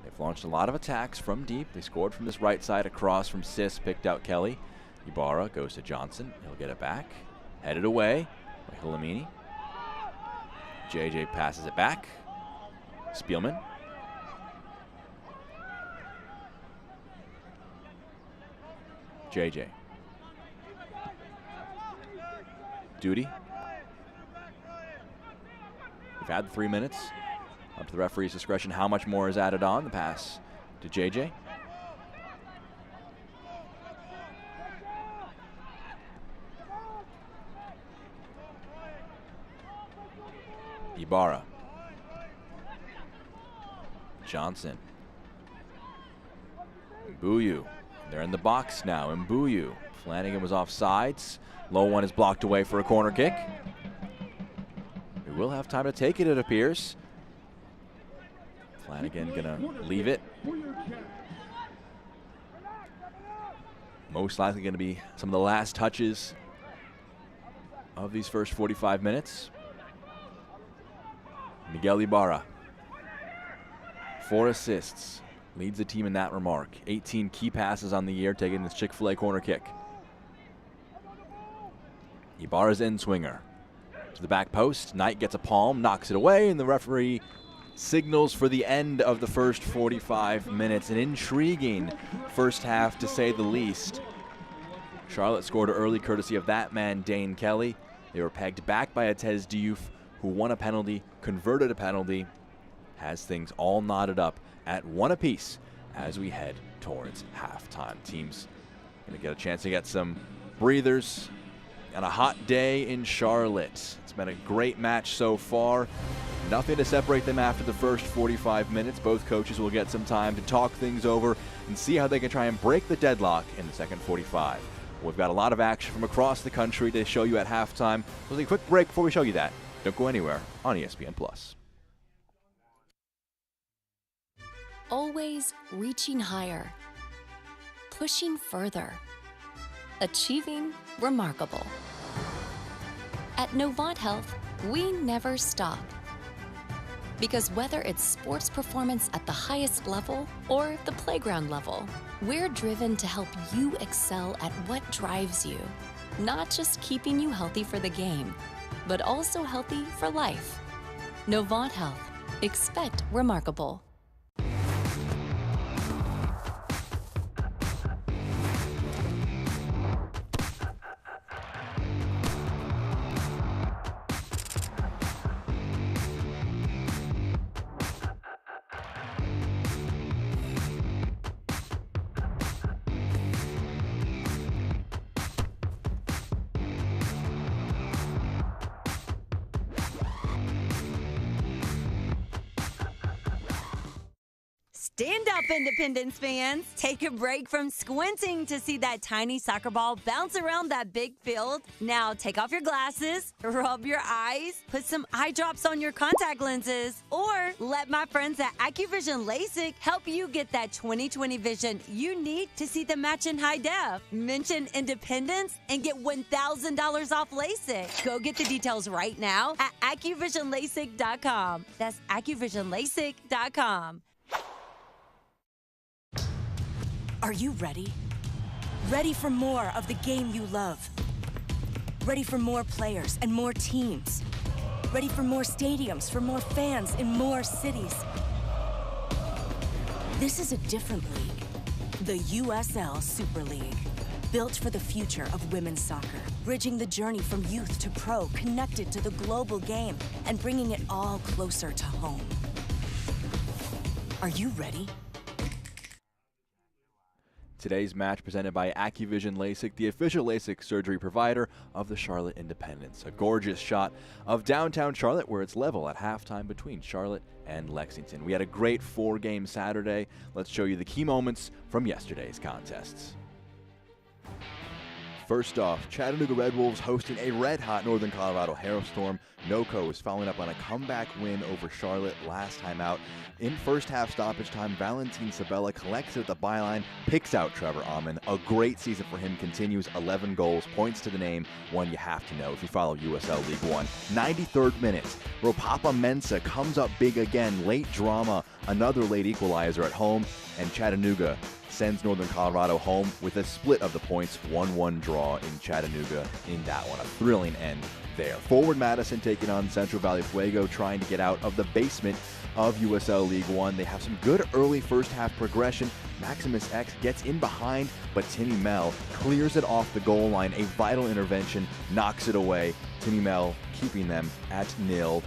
They've launched a lot of attacks from deep. They scored from this right side across from Sis, picked out Kelly. Ibarra goes to Johnson. He'll get it back. Headed away by Hulamini. JJ passes it back. Spielman. JJ. Duty. We've had the 3 minutes. Up to the referee's discretion how much more is added on. The pass to JJ. Ibarra. Johnson. Mbuyu. They're in the box now. Mbuyu. Flanagan was off sides. Low one is blocked away for a corner kick. We will have time to take it appears. Flanagan gonna leave it. Most likely gonna be some of the last touches of these first 45 minutes. Miguel Ibarra. 4 assists. Leads the team in that remark. 18 key passes on the year, taking this Chick-fil-A corner kick. Ibarra's in-swinger. To the back post. Knight gets a palm, knocks it away, and the referee signals for the end of the first 45 minutes. An intriguing first half, to say the least. Charlotte scored early courtesy of that man, Dane Kelly. They were pegged back by Atez Diouf, who won a penalty, converted a penalty, has things all knotted up at 1 apiece as we head towards halftime. Teams going to get a chance to get some breathers on a hot day in Charlotte. It's been a great match so far. Nothing to separate them after the first 45 minutes. Both coaches will get some time to talk things over and see how they can try and break the deadlock in the second 45. We've got a lot of action from across the country to show you at halftime. We'll take a quick break before we show you that. Don't go anywhere on ESPN+.
Always reaching higher, pushing further, achieving remarkable. At Novant Health, we never stop. Because whether it's sports performance at the highest level or the playground level, we're driven to help you excel at what drives you. Not just keeping you healthy for the game, but also healthy for life. Novant Health. Expect remarkable.
Stand up, Independence fans. Take a break from squinting to see that tiny soccer ball bounce around that big field. Now take off your glasses, rub your eyes, put some eye drops on your contact lenses, or let my friends at Accuvision LASIK help you get that 20/20 vision you need to see the match in high def. Mention Independence and get $1,000 off LASIK. Go get the details right now at AccuvisionLASIK.com. That's AccuvisionLASIK.com.
Are you ready? Ready for more of the game you love? Ready for more players and more teams? Ready for more stadiums, for more fans in more cities? This is a different league. The USL Super League. Built for the future of women's soccer. Bridging the journey from youth to pro, connected to the global game, and bringing it all closer to home. Are you ready?
Today's match presented by Accuvision LASIK, the official LASIK surgery provider of the Charlotte Independents. A gorgeous shot of downtown Charlotte where it's level at halftime between Charlotte and Lexington. We had a great 4-game Saturday. Let's show you the key moments from yesterday's contests. First off, Chattanooga Red Wolves hosting a red-hot Northern Colorado Hailstorm. NOCO is following up on a comeback win over Charlotte last time out. In first half stoppage time, Valentin Sabella collects it at the byline, picks out Trevor Amon. A great season for him continues, 11 goals, points to the name, one you have to know if you follow USL League One. 93rd minute, Ropapa Mensah comes up big again, late drama, another late equalizer at home, and Chattanooga sends Northern Colorado home with a split of the points, 1-1 draw in Chattanooga in that one. A thrilling end there. Forward Madison taking on Central Valley Fuego, trying to get out of the basement of USL League One. They have some good early first half progression. Maximus X gets in behind, but Timmy Mel clears it off the goal line. A vital intervention, knocks it away. Timmy Mel keeping them at 0-0.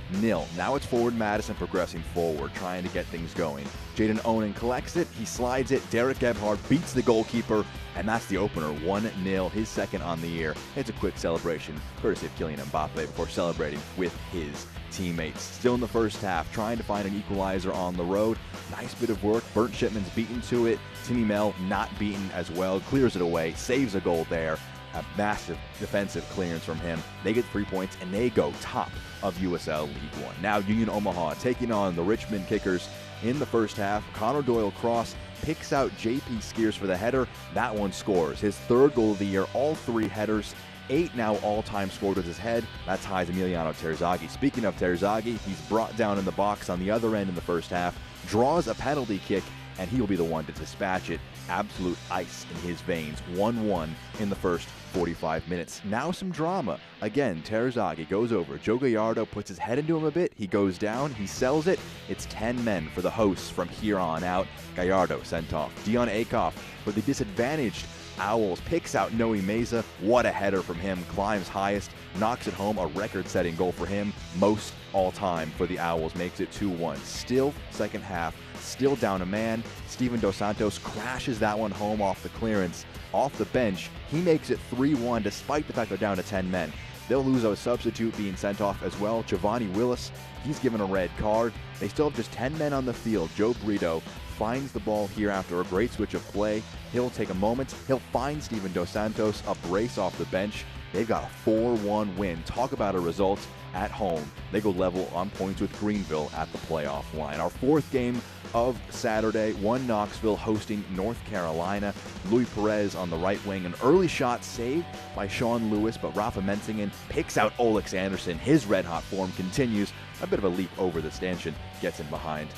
Now it's forward Madison progressing forward, trying to get things going. Jaden Onen collects it, he slides it, Derek Gebhardt beats the goalkeeper, and that's the opener, 1-0, his second on the year. It's a quick celebration, courtesy of Kylian Mbappe, before celebrating with his teammates. Still in the first half, trying to find an equalizer on the road. Nice bit of work. Burnt Shipman's beaten to it. Timmy Mel not beaten as well. Clears it away. Saves a goal there. A massive defensive clearance from him. They get 3 points, and they go top of USL League One. Now Union Omaha taking on the Richmond Kickers in the first half. Connor Doyle Cross picks out JP Skiers for the header. That one scores. His third goal of the year. All 3 headers. 8 now all-time scored with his head. That ties Emiliano Terzaghi. Speaking of Terzaghi, he's brought down in the box on the other end in the first half, draws a penalty kick, and he will be the one to dispatch it. Absolute ice in his veins. 1-1 in the first 45 minutes. Now some drama. Again, Terzaghi goes over. Joe Gallardo puts his head into him a bit. He goes down. He sells it. It's 10 men for the hosts from here on out. Gallardo sent off. Dion Akoff for the disadvantaged Owls picks out Noe Meza. What a header from him. Climbs highest, knocks it home. A record-setting goal for him. Most all-time for the Owls. Makes it 2-1. Still second half. Still down a man. Steven Dos Santos crashes that one home off the clearance. Off the bench, he makes it 3-1 despite the fact they're down to 10 men. They'll lose a substitute being sent off as well. Giovanni Willis, he's given a red card. They still have just 10 men on the field. Joe Brito finds the ball here after a great switch of play. He'll take a moment. He'll find Steven Dos Santos, a brace off the bench. They've got a 4-1 win. Talk about a result at home. They go level on points with Greenville at the playoff line. Our fourth game of Saturday, one Knoxville hosting North Carolina. Louis Perez on the right wing. An early shot saved by Sean Lewis, but Rafa Mensingen picks out Olex Anderson. His red-hot form continues. A bit of a leap over the stanchion, gets in behind.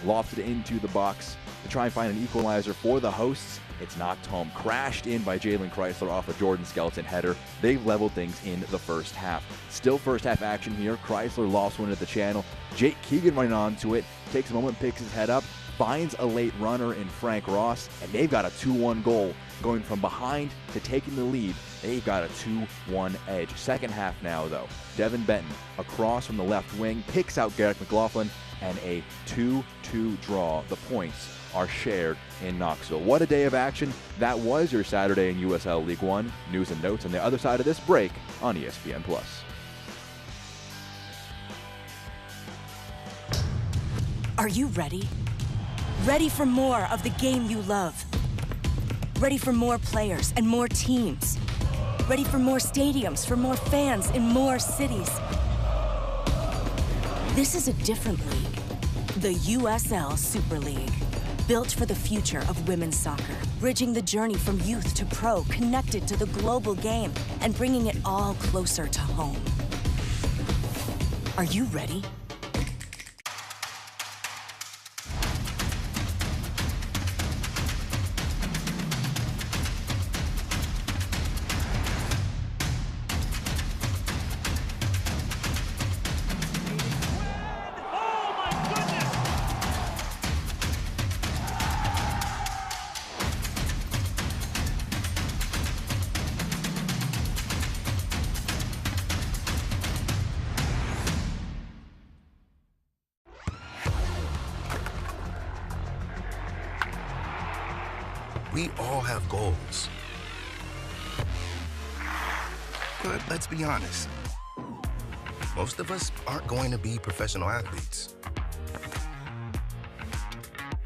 Lofted into the box to try and find an equalizer for the hosts. It's knocked home, crashed in by Jalen Chrysler off a Jordan Skelton header. They've leveled things in the first half. Still first half action here. Chrysler lost one at the channel. Jake Keegan running onto it, takes a moment, picks his head up, finds a late runner in Frank Ross, and they've got a 2-1 goal. Going from behind to taking the lead, they've got a 2-1 edge. Second half now, though. Devin Benton, across from the left wing, picks out Garrick McLaughlin, and a 2-2 draw. The points are shared in Knoxville. What a day of action. That was your Saturday in USL League One. News and notes on the other side of this break on ESPN+.
Are you ready? Ready for more of the game you love? Ready for more players and more teams? Ready for more stadiums, for more fans in more cities? This is a different league. The USL Super League. Built for the future of women's soccer. Bridging the journey from youth to pro, connected to the global game, and bringing it all closer to home. Are you ready?
We all have goals. But let's be honest. Most of us aren't going to be professional athletes.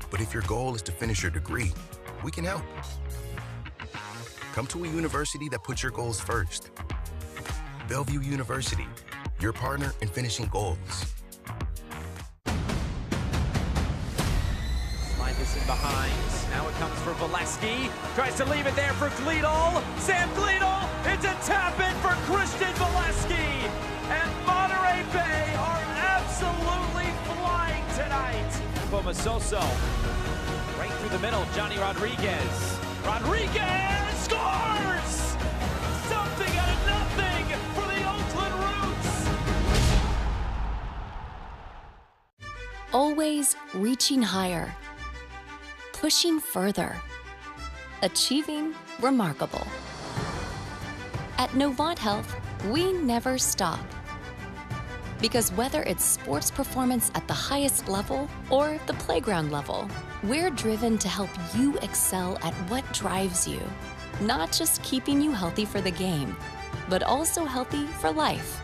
But if your goal is to finish your degree, we can help. Come to a university that puts your goals first. Bellevue University, your partner in finishing goals.
Slide this in behind. Now it comes for Valesky. Tries to leave it there for Gleedle. Sam Gleedle. It's a tap-in for Christian Valesky. And Monterey Bay are absolutely flying tonight. Bomasoso. Right through the middle, Johnny Rodriguez. Rodriguez scores! Something out of nothing for the Oakland Roots.
Always reaching higher, pushing further, achieving remarkable. At Novant Health, we never stop. Because whether it's sports performance at the highest level or the playground level, we're driven to help you excel at what drives you. Not just keeping you healthy for the game, but also healthy for life.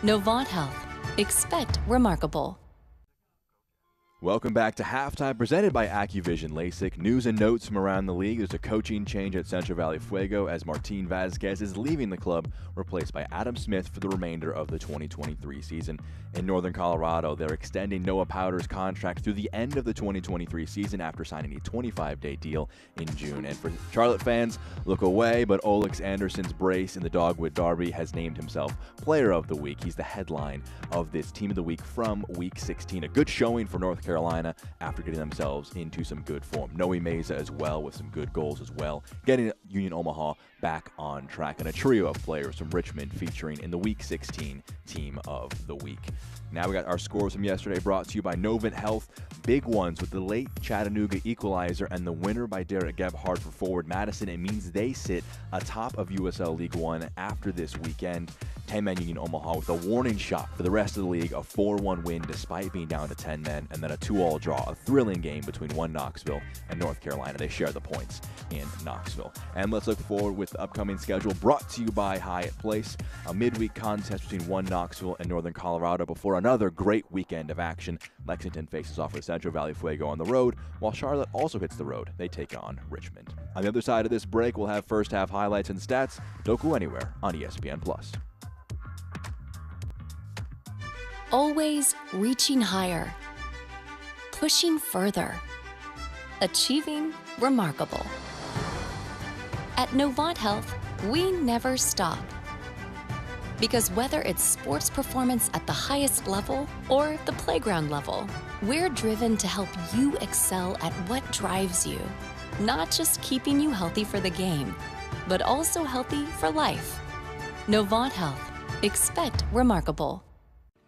Novant Health. Expect remarkable.
Welcome back to Halftime, presented by Accuvision LASIK. News and notes from around the league. There's a coaching change at Central Valley Fuego as Martin Vazquez is leaving the club, replaced by Adam Smith for the remainder of the 2023 season. In Northern Colorado, they're extending Noah Powder's contract through the end of the 2023 season after signing a 25-day deal in June. And for Charlotte fans, look away, but Olex Anderson's brace in the Dogwood Derby has named himself Player of the Week. He's the headline of this Team of the Week from Week 16. A good showing for North Carolina after getting themselves into some good form. Noe Meza as well with some good goals as well, getting Union Omaha back on track, and a trio of players from Richmond featuring in the Week 16 Team of the Week. Now we got our scores from yesterday brought to you by Novant Health. Big ones with the late Chattanooga equalizer and the winner by Derek Gebhardt for Forward Madison. It means they sit atop of USL League One after this weekend. 10-man Union Omaha with a warning shot for the rest of the league, a 4-1 win despite being down to 10 men, and then a 2-2 draw, a thrilling game between one Knoxville and North Carolina. They share the points in Knoxville. And let's look forward with the upcoming schedule brought to you by Hyatt Place, a midweek contest between one Knoxville and Northern Colorado before another great weekend of action. Lexington faces off with Central Valley Fuego on the road, while Charlotte also hits the road. They take on Richmond. On the other side of this break, we'll have first half highlights and stats. Don't go anywhere on ESPN+.
Always reaching higher, pushing further, achieving remarkable. At Novant Health, we never stop. Because whether it's sports performance at the highest level or the playground level, we're driven to help you excel at what drives you. Not just keeping you healthy for the game, but also healthy for life. Novant Health. Expect remarkable.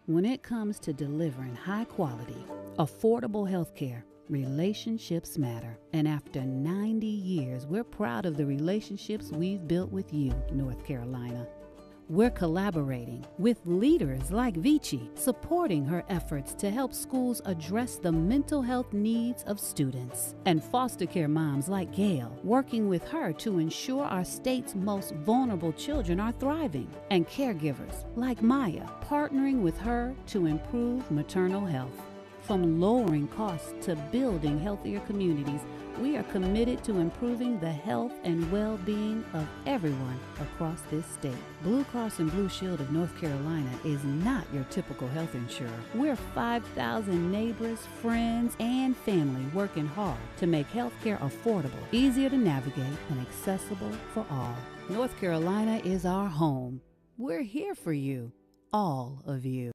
When it comes to delivering high quality, affordable health care, relationships matter. And after 90 years, we're proud of the relationships we've built with you, North Carolina. We're collaborating with leaders like Vici, supporting her efforts to help schools address the mental health needs of students, and foster care moms like Gail, working with her to ensure our state's most vulnerable children are thriving, and caregivers like Maya, partnering with her to improve maternal health. From lowering costs to building healthier communities, we are committed to improving the health and well-being of everyone across this state. Blue Cross and Blue Shield of North Carolina is not your typical health insurer. We're 5,000 neighbors, friends, and family working hard to make healthcare affordable, easier to navigate, and accessible for all. North Carolina is our home. We're here for you, all of you.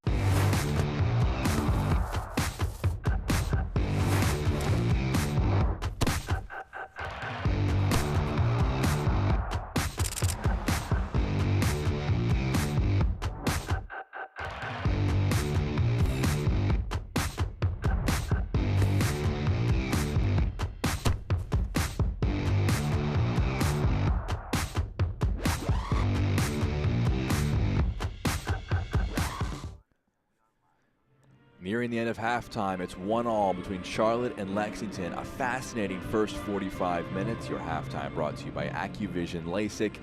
Nearing the end of halftime, it's 1-1 between Charlotte and Lexington. A fascinating first 45 minutes. Your halftime brought to you by Accuvision LASIK.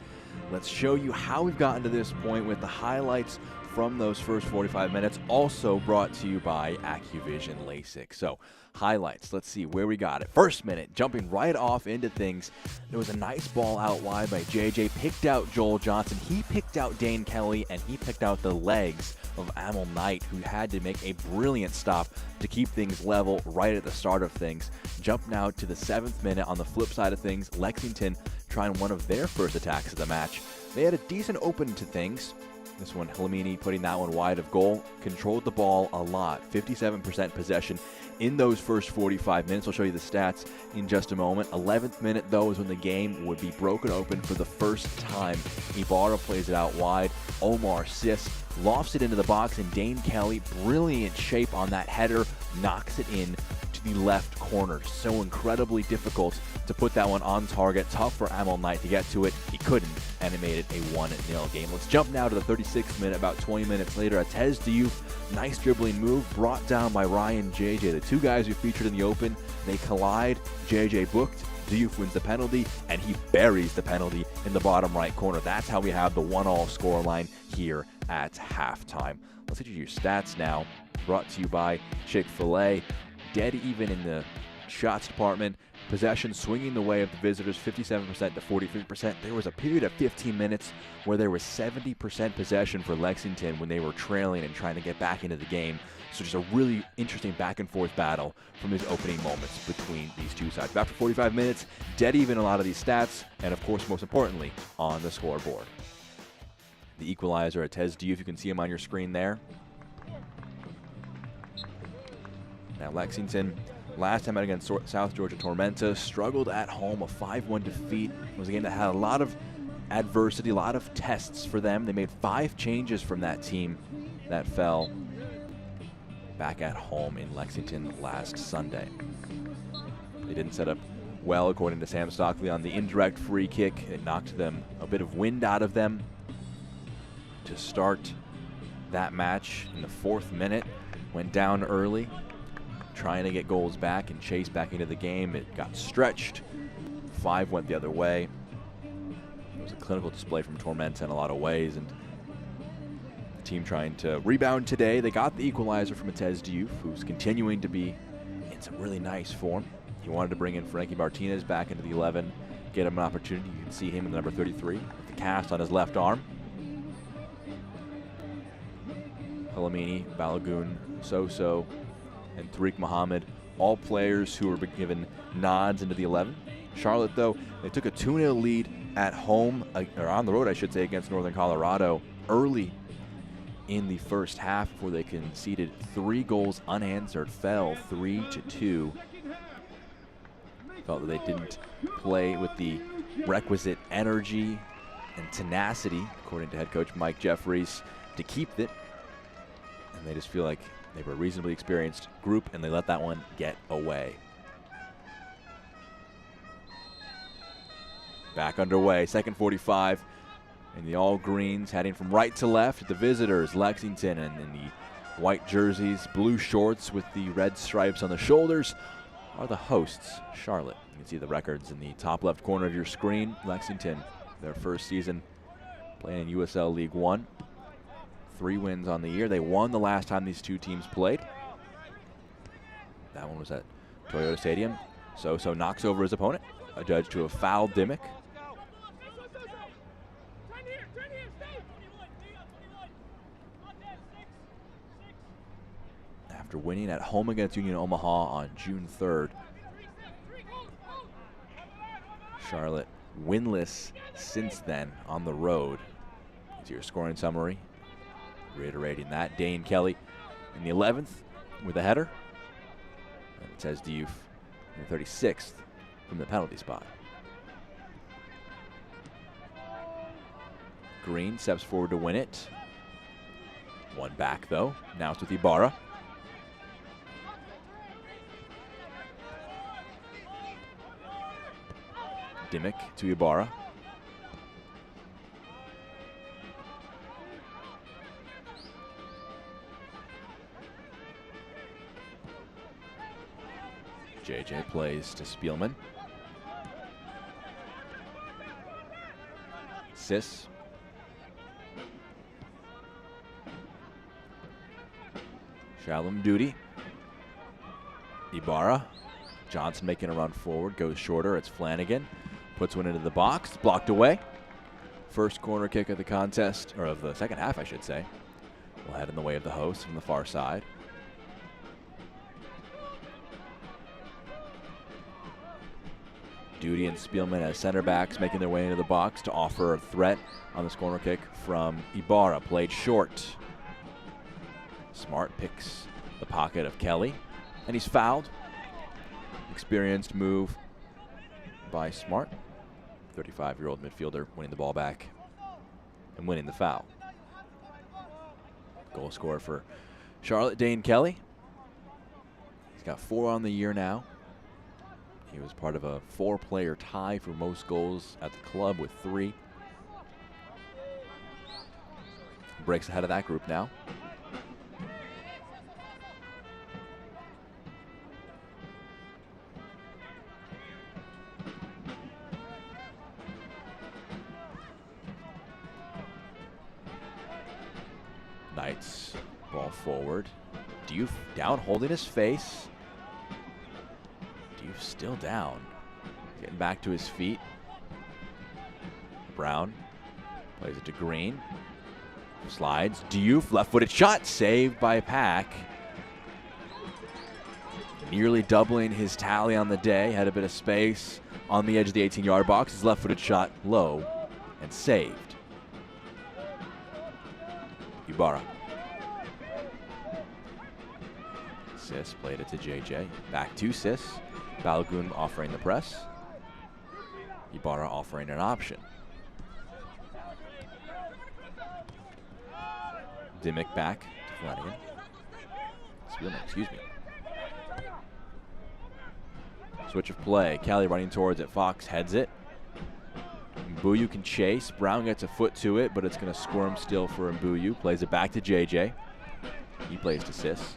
Let's show you how we've gotten to this point with the highlights from those first 45 minutes, also brought to you by Accuvision LASIK. So, highlights, let's see where we got it. First minute, jumping right off into things. There was a nice ball out wide by JJ, picked out Joel Johnson. He picked out Dane Kelly, and he picked out the legs of Amel Knight, who had to make a brilliant stop to keep things level right at the start of things. Jump now to the 7th minute. On the flip side of things, Lexington trying one of their first attacks of the match. They had a decent open to things. This one, Hlamini putting that one wide of goal. Controlled the ball a lot. 57% possession in those first 45 minutes. I'll show you the stats in just a moment. 11th minute, though, is when the game would be broken open for the first time. Ibarra plays it out wide. Omar Sis lofts it into the box, and Dane Kelly, brilliant shape on that header, knocks it in to the left corner. So incredibly difficult to put that one on target. Tough for Amal Knight to get to it. He couldn't, and it made it a 1-0 game. Let's jump now to the 36th minute. About 20 minutes later, Atez Diouf, nice dribbling move, brought down by Ryan JJ. The two guys who featured in the open, they collide. JJ booked. Diouf wins the penalty, and he buries the penalty in the bottom right corner. That's how we have the 1-1 scoreline here at halftime. Let's get you your stats now. Brought to you by Chick-fil-A. Dead even in the shots department. Possession swinging the way of the visitors, 57% to 43%. There was a period of 15 minutes where there was 70% possession for Lexington when they were trailing and trying to get back into the game. So just a really interesting back-and-forth battle from these opening moments between these two sides. After 45 minutes, dead even a lot of these stats, and of course, most importantly, on the scoreboard. The equalizer, Atez Diouf, you can see him on your screen there. Now Lexington, last time out against South Georgia Tormenta, struggled at home, a 5-1 defeat. It was a game that had a lot of adversity, a lot of tests for them. They made 5 changes from that team that fell back at home in Lexington last Sunday. They didn't set up well, according to Sam Stockley, on the indirect free kick. It knocked them a bit of wind out of them to start that match in the 4th minute. Went down early, trying to get goals back and chase back into the game. It got stretched. 5 went the other way. It was a clinical display from Tormenta in a lot of ways, and the team trying to rebound today. They got the equalizer from Atez Diouf, who's continuing to be in some really nice form. He wanted to bring in Frankie Martinez back into the 11, get him an opportunity. You can see him in the number 33 with the cast on his left arm. Halamini, Balagoon, Soso, and Tariq Muhammad, all players who were given nods into the 11. Charlotte, though, they took a 2-0 lead at home, or on the road, I should say, against Northern Colorado early in the first half before they conceded 3 goals unanswered, fell 3-2. Felt that they didn't play with the requisite energy and tenacity, according to head coach Mike Jeffries, to keep it. And they just feel like they were a reasonably experienced group, and they let that one get away. Back underway, second 45, and the all-greens heading from right to left. The visitors, Lexington, and in the white jerseys, blue shorts with the red stripes on the shoulders, are the hosts, Charlotte. You can see the records in the top left corner of your screen. Lexington, their first season playing in USL League One. 3 wins on the year. They won the last time these two teams played. That one was at Toyota Stadium. So knocks over his opponent, adjudged to have fouled Dimmick. After winning at home against Union Omaha on June 3rd, Charlotte winless since then on the road. Here's your scoring summary, reiterating that. Dane Kelly in the 11th with a header. And it says Diouf in the 36th from the penalty spot. Green steps forward to win it. One back though. Now it's with Ibarra. Dimmick to Ibarra. JJ plays to Spielman. Sis. Shalom Duty. Ibarra. Johnson making a run forward, goes shorter. It's Flanagan. Puts one into the box, blocked away. First corner kick of the contest, or of the second half, I should say. Will head in the way of the host from the far side. Duty and Spielman as center backs making their way into the box to offer a threat on this corner kick from Ibarra. Played short. Smart picks the pocket of Kelly, and he's fouled. Experienced move by Smart. 35-year-old midfielder winning the ball back and winning the foul. Goal scorer for Charlotte, Dane Kelly. He's got 4 on the year now. He was part of a 4-player tie for most goals at the club with 3. Breaks ahead of that group now. Knights, ball forward. Diouf down, holding his face. Diouf still down. Getting back to his feet. Brown plays it to Green. Slides. Diouf, left-footed shot, saved by Pack. Nearly doubling his tally on the day. Had a bit of space on the edge of the 18-yard box. His left-footed shot low and saved. Ibarra. Sis played it to JJ. Back to Sis. Balogun offering the press. Ibarra offering an option. Dimmick back to Flanagan. Spielman, excuse me. Switch of play. Kelly running towards it. Fox heads it. Mbuyu can chase. Brown gets a foot to it, but it's going to squirm still for Mbuyu. Plays it back to JJ. He plays to Sis.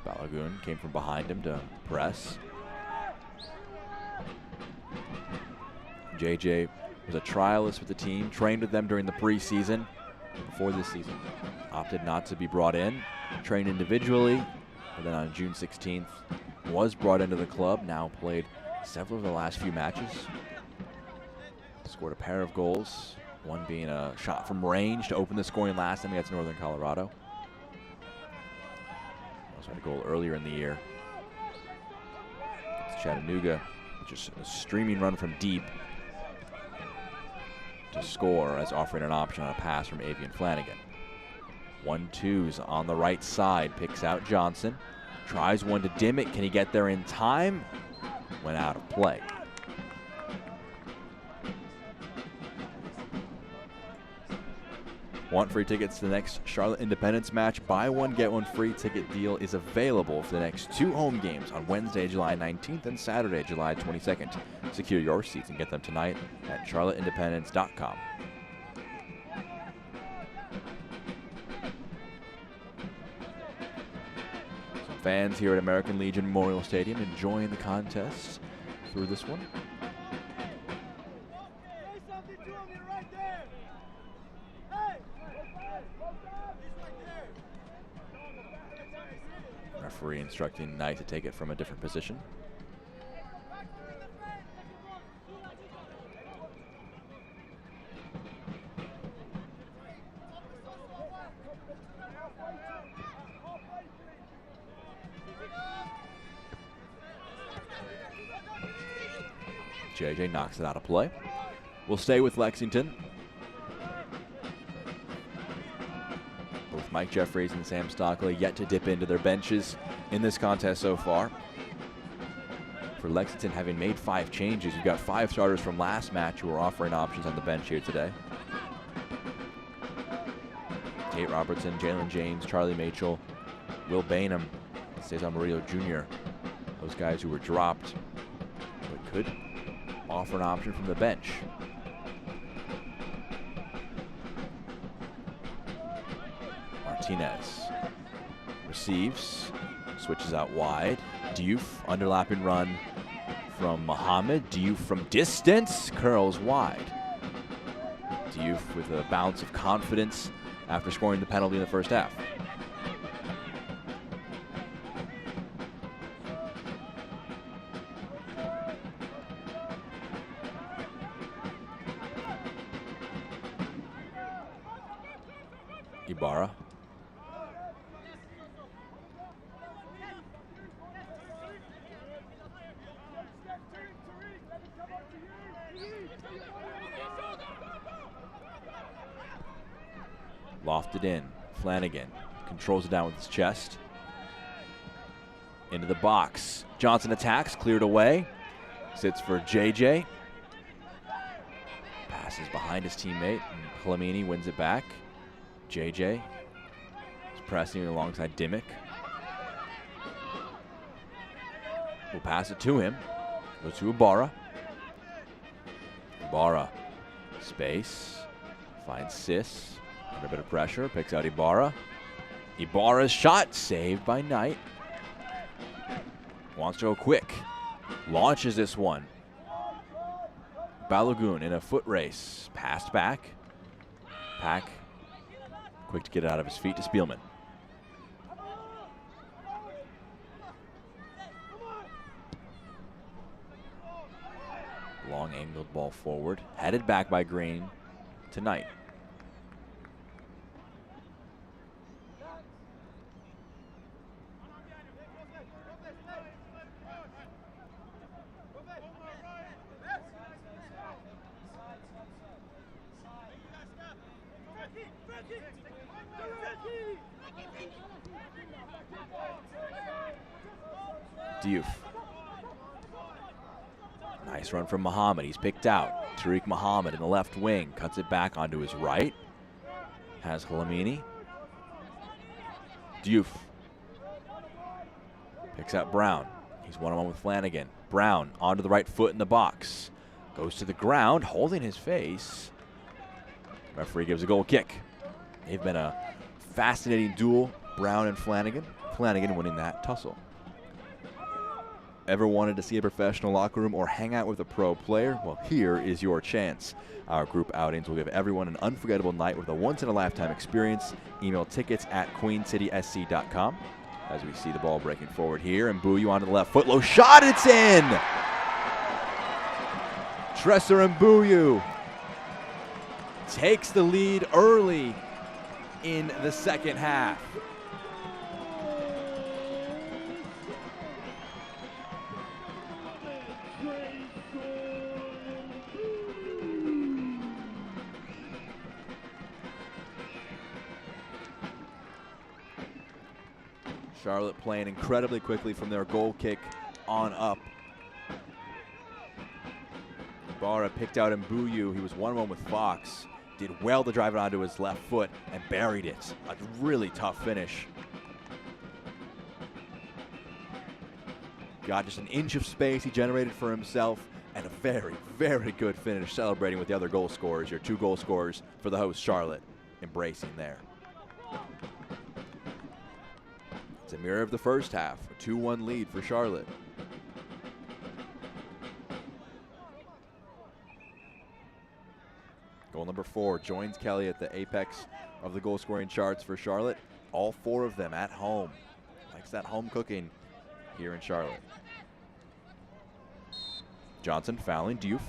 Balogun came from behind him to press. JJ was a trialist with the team, trained with them during the preseason. Before this season, opted not to be brought in. Trained individually, and then on June 16th was brought into the club. Now played several of the last few matches. Scored a pair of goals, one being a shot from range to open the scoring last time against Northern Colorado. Also had a goal earlier in the year. It's Chattanooga, just a streaming run from deep to score, as offering an option on a pass from Avian Flanagan. 1-2's on the right side, picks out Johnson. Tries one to Dimmick. Can he get there in time? Went out of play. Want free tickets to the next Charlotte Independence match? Buy one, get one free ticket deal is available for the next 2 home games on Wednesday, July 19th and Saturday, July 22nd. Secure your seats and get them tonight at charlotteindependence.com. Some fans here at American Legion Memorial Stadium enjoying the contest through this one. Referee instructing Knight to take it from a different position. JJ knocks it out of play. We'll stay with Lexington. Both Mike Jeffries and Sam Stockley yet to dip into their benches in this contest so far. For Lexington, having made 5 changes, you've got 5 starters from last match who are offering options on the bench here today. Tate Robertson, Jalen James, Charlie Machel, Will Bainham, Cesar Murillo Jr. Those guys who were dropped but could offer an option from the bench. Martinez receives, switches out wide. Diouf, underlapping run from Muhammad. Diouf from distance, curls wide. Diouf with a bounce of confidence after scoring the penalty in the first half. Ibarra. Lofted in. Flanagan controls it down with his chest. Into the box. Johnson attacks, cleared away. Sits for JJ. Passes behind his teammate, and Clemini wins it back. JJ is pressing alongside Dimmick. We'll pass it to him. Goes to Ibarra. Ibarra, space, finds Sis. Under a bit of pressure, picks out Ibarra. Ibarra's shot saved by Knight. Wants to go quick. Launches this one. Balogun in a foot race. Passed back. Pack. Quick to get it out of his feet to Spielman. Long angled ball forward. Headed back by Green to Knight. Diouf. Nice run from Muhammad. He's picked out. Tariq Muhammad in the left wing. Cuts it back onto his right. Has Hlamini. Diouf. Picks out Brown. He's one-on-one with Flanagan. Brown onto the right foot in the box. Goes to the ground, holding his face. Referee gives a goal kick. They've been a fascinating duel, Brown and Flanagan. Flanagan winning that tussle. Ever wanted to see a professional locker room or hang out with a pro player? Well, here is your chance. Our group outings will give everyone an unforgettable night with a once-in-a-lifetime experience. Email tickets at queencitysc.com. As we see the ball breaking forward here, and Mbuyu onto the left foot. Low shot, it's in! Tresor and Mbuyu takes the lead early in the second half. Charlotte playing incredibly quickly from their goal kick on up. Ibarra picked out Mbuyu. He was 1-1 with Fox. Did well to drive it onto his left foot and buried it. A really tough finish. Got just an inch of space he generated for himself, and a very, very good finish, celebrating with the other goal scorers. Your 2 goal scorers for the host, Charlotte, embracing there. It's a mirror of the first half, a 2-1 lead for Charlotte. Goal number 4 joins Kelly at the apex of the goal-scoring charts for Charlotte. All 4 of them at home. Likes that home cooking here in Charlotte. Johnson fouling Diouf.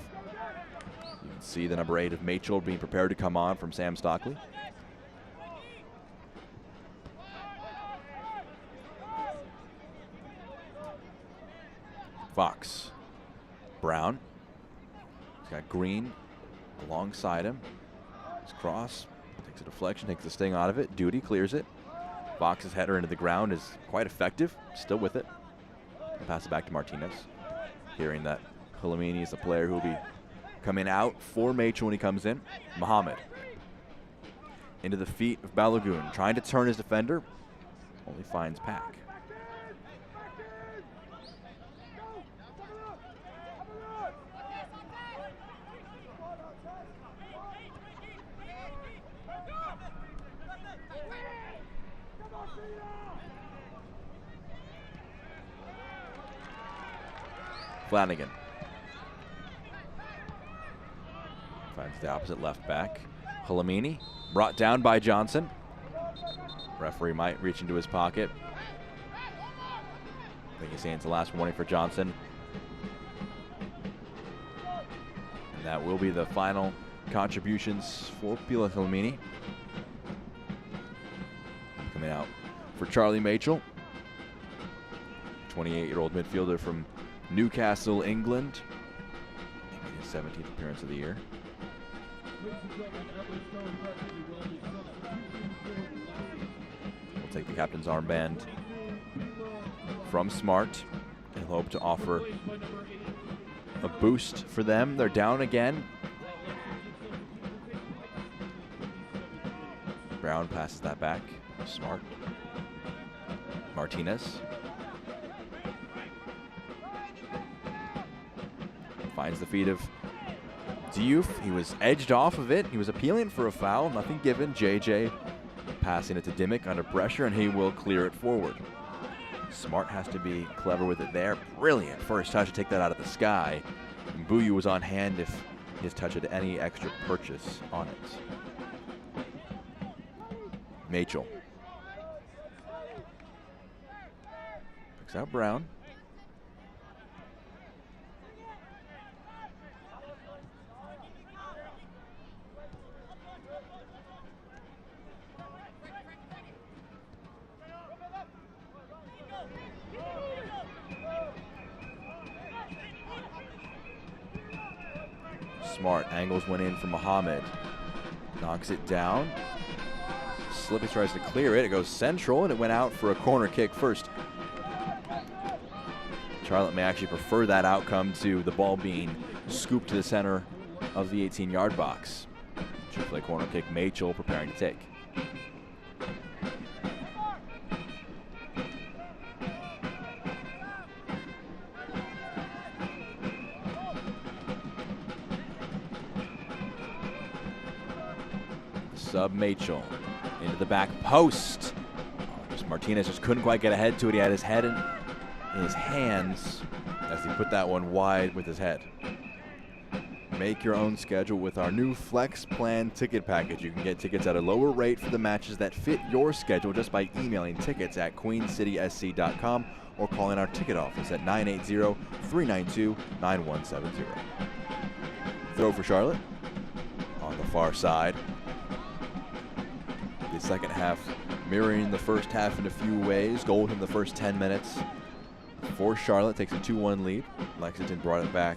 You can see the number 8 of Machel being prepared to come on from Sam Stockley. Fox. Brown. He's got Green alongside him. His cross takes a deflection, takes the sting out of it. Duty clears it. Fox's header into the ground is quite effective. Still with it. Pass it back to Martinez. Hearing that Hlamini is the player who will be coming out for Machel when he comes in. Muhammad. Into the feet of Balogun. Trying to turn his defender. Only finds Pack. Flanagan finds the opposite left back. Hlamini brought down by Johnson. Referee might reach into his pocket. I think he's saying it's the last warning for Johnson. And that will be the final contributions for Pila Hlamini. Coming out for Charlie Machel, 28-year-old midfielder from Newcastle, England. His 17th appearance of the year. We'll take the captain's armband from Smart and hope to offer a boost for them. They're down again. Brown passes that back. Smart. Martinez. Finds the feet of Diouf. He was edged off of it. He was appealing for a foul. Nothing given. JJ passing it to Dimmick under pressure, and he will clear it forward. Smart has to be clever with it there. Brilliant first touch to take that out of the sky. And Buyu was on hand if his touch had any extra purchase on it. Machel. Picks out Brown. Smart angles one in for Muhammad. Knocks it down. Slippy tries to clear it. It goes central, and it went out for a corner kick first. Charlotte may actually prefer that outcome to the ball being scooped to the center of the 18-yard box. Should play corner kick. Machel preparing to take. Sub Machel into the back post. Martinez just couldn't quite get ahead to it. He had his head in his hands as he put that one wide with his head. Make your own schedule with our new Flex Plan ticket package. You can get tickets at a lower rate for the matches that fit your schedule just by emailing tickets at queencitysc.com or calling our ticket office at 980-392-9170. Throw for Charlotte on the far side. The second half mirroring the first half in a few ways. Goal in the first 10 minutes for Charlotte. Takes a 2-1 lead. Lexington brought it back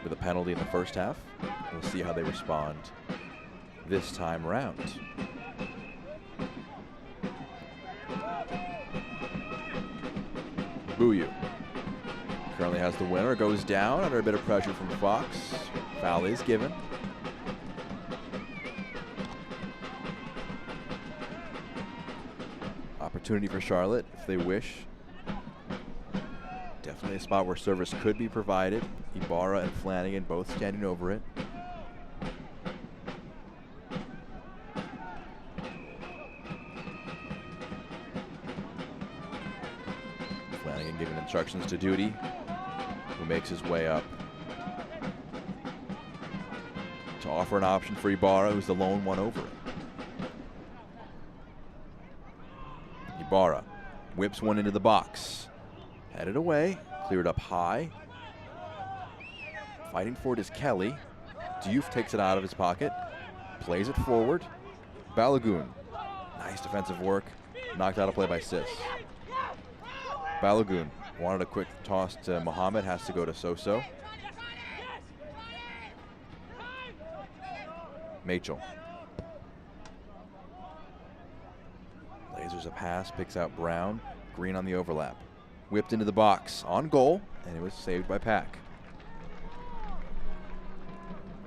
with a penalty in the first half. We'll see how they respond this time around. Buyu currently has the winner. Goes down under a bit of pressure from Fox. Foul is given. Opportunity for Charlotte if they wish. Definitely a spot where service could be provided. Ibarra and Flanagan both standing over it. Flanagan giving instructions to Duty, who makes his way up to offer an option for Ibarra, who's the lone one over it. Ibarra whips one into the box. Headed away, cleared up high. Fighting for it is Kelly. Diouf takes it out of his pocket, plays it forward. Balogun, nice defensive work. Knocked out of play by Sis. Balogun wanted a quick toss to Muhammad, has to go to Soso. Machel. Lasers a pass, picks out Brown. Green on the overlap. Whipped into the box, on goal, and it was saved by Pack.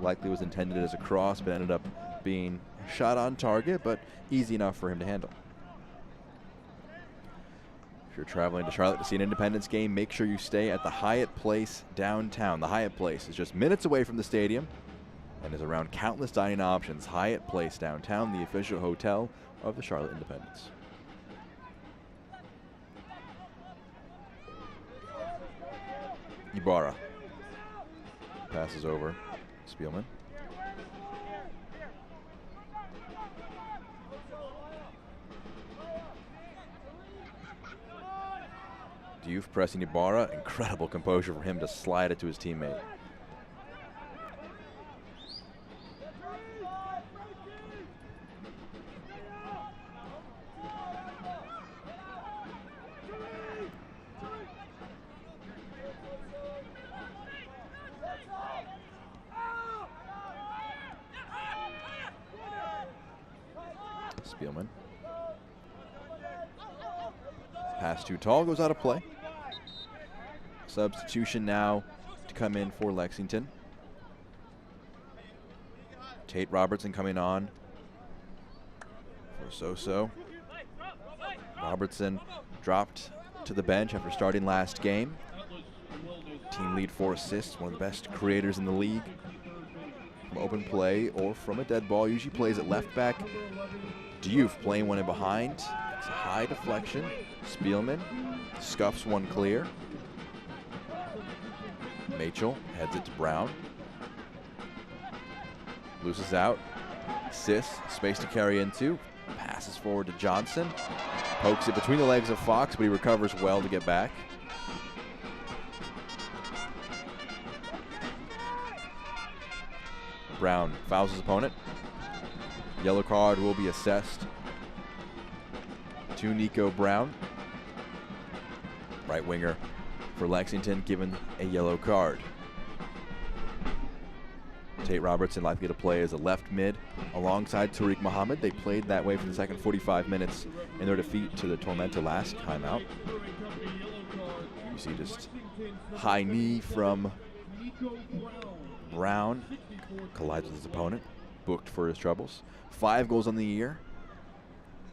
Likely was intended as a cross, but ended up being shot on target, but easy enough for him to handle. If you're traveling to Charlotte to see an Independence game, make sure you stay at the Hyatt Place downtown. The Hyatt Place is just minutes away from the stadium and is around countless dining options. Hyatt Place downtown, the official hotel of the Charlotte Independence. Ibarra passes over Spielman. Diouf pressing Ibarra. Incredible composure for him to slide it to his teammate. Spielman. Pass too tall, goes out of play. Substitution now to come in for Lexington. Tate Robertson coming on So. Robertson dropped to the bench after starting last game. Team lead 4 assists, one of the best creators in the league. From open play or from a dead ball, usually plays at left back. Diouf playing one in behind. It's a high deflection. Spielman scuffs one clear. Machel heads it to Brown. Loses out. Sis, space to carry into. Passes forward to Johnson. Pokes it between the legs of Fox, but he recovers well to get back. Brown fouls his opponent. Yellow card will be assessed to Nico Brown. Right winger for Lexington given a yellow card. Tate Robertson likely to play as a left mid alongside Tariq Muhammad. They played that way for the second 45 minutes in their defeat to the Tormenta last time out. You see just high knee from Brown. Collides with his opponent. Booked for his troubles. 5 goals on the year.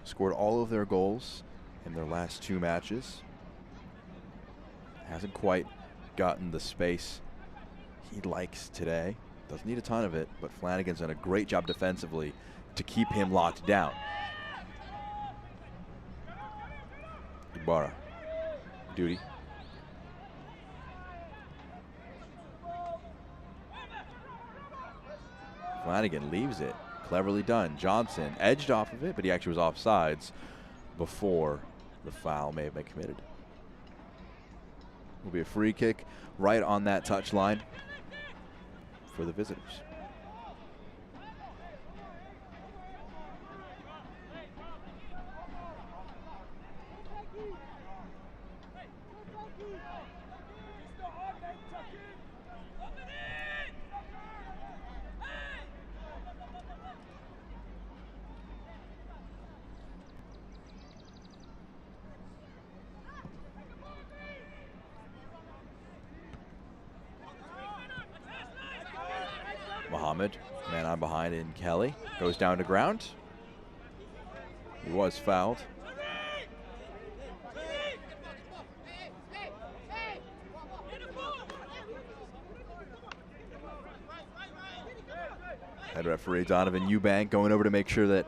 Scored all of their goals in their last 2 matches. Hasn't quite gotten the space he likes today. Doesn't need a ton of it, but Flanagan's done a great job defensively to keep him locked down. Ibarra. Duty. Flanagan leaves it. Cleverly done. Johnson edged off of it, but he actually was offsides before the foul may have been committed. Will be a free kick right on that touch line for the visitors. Muhammad, man on behind in Kelly, goes down to ground. He was fouled. Head referee Donovan Eubank going over to make sure that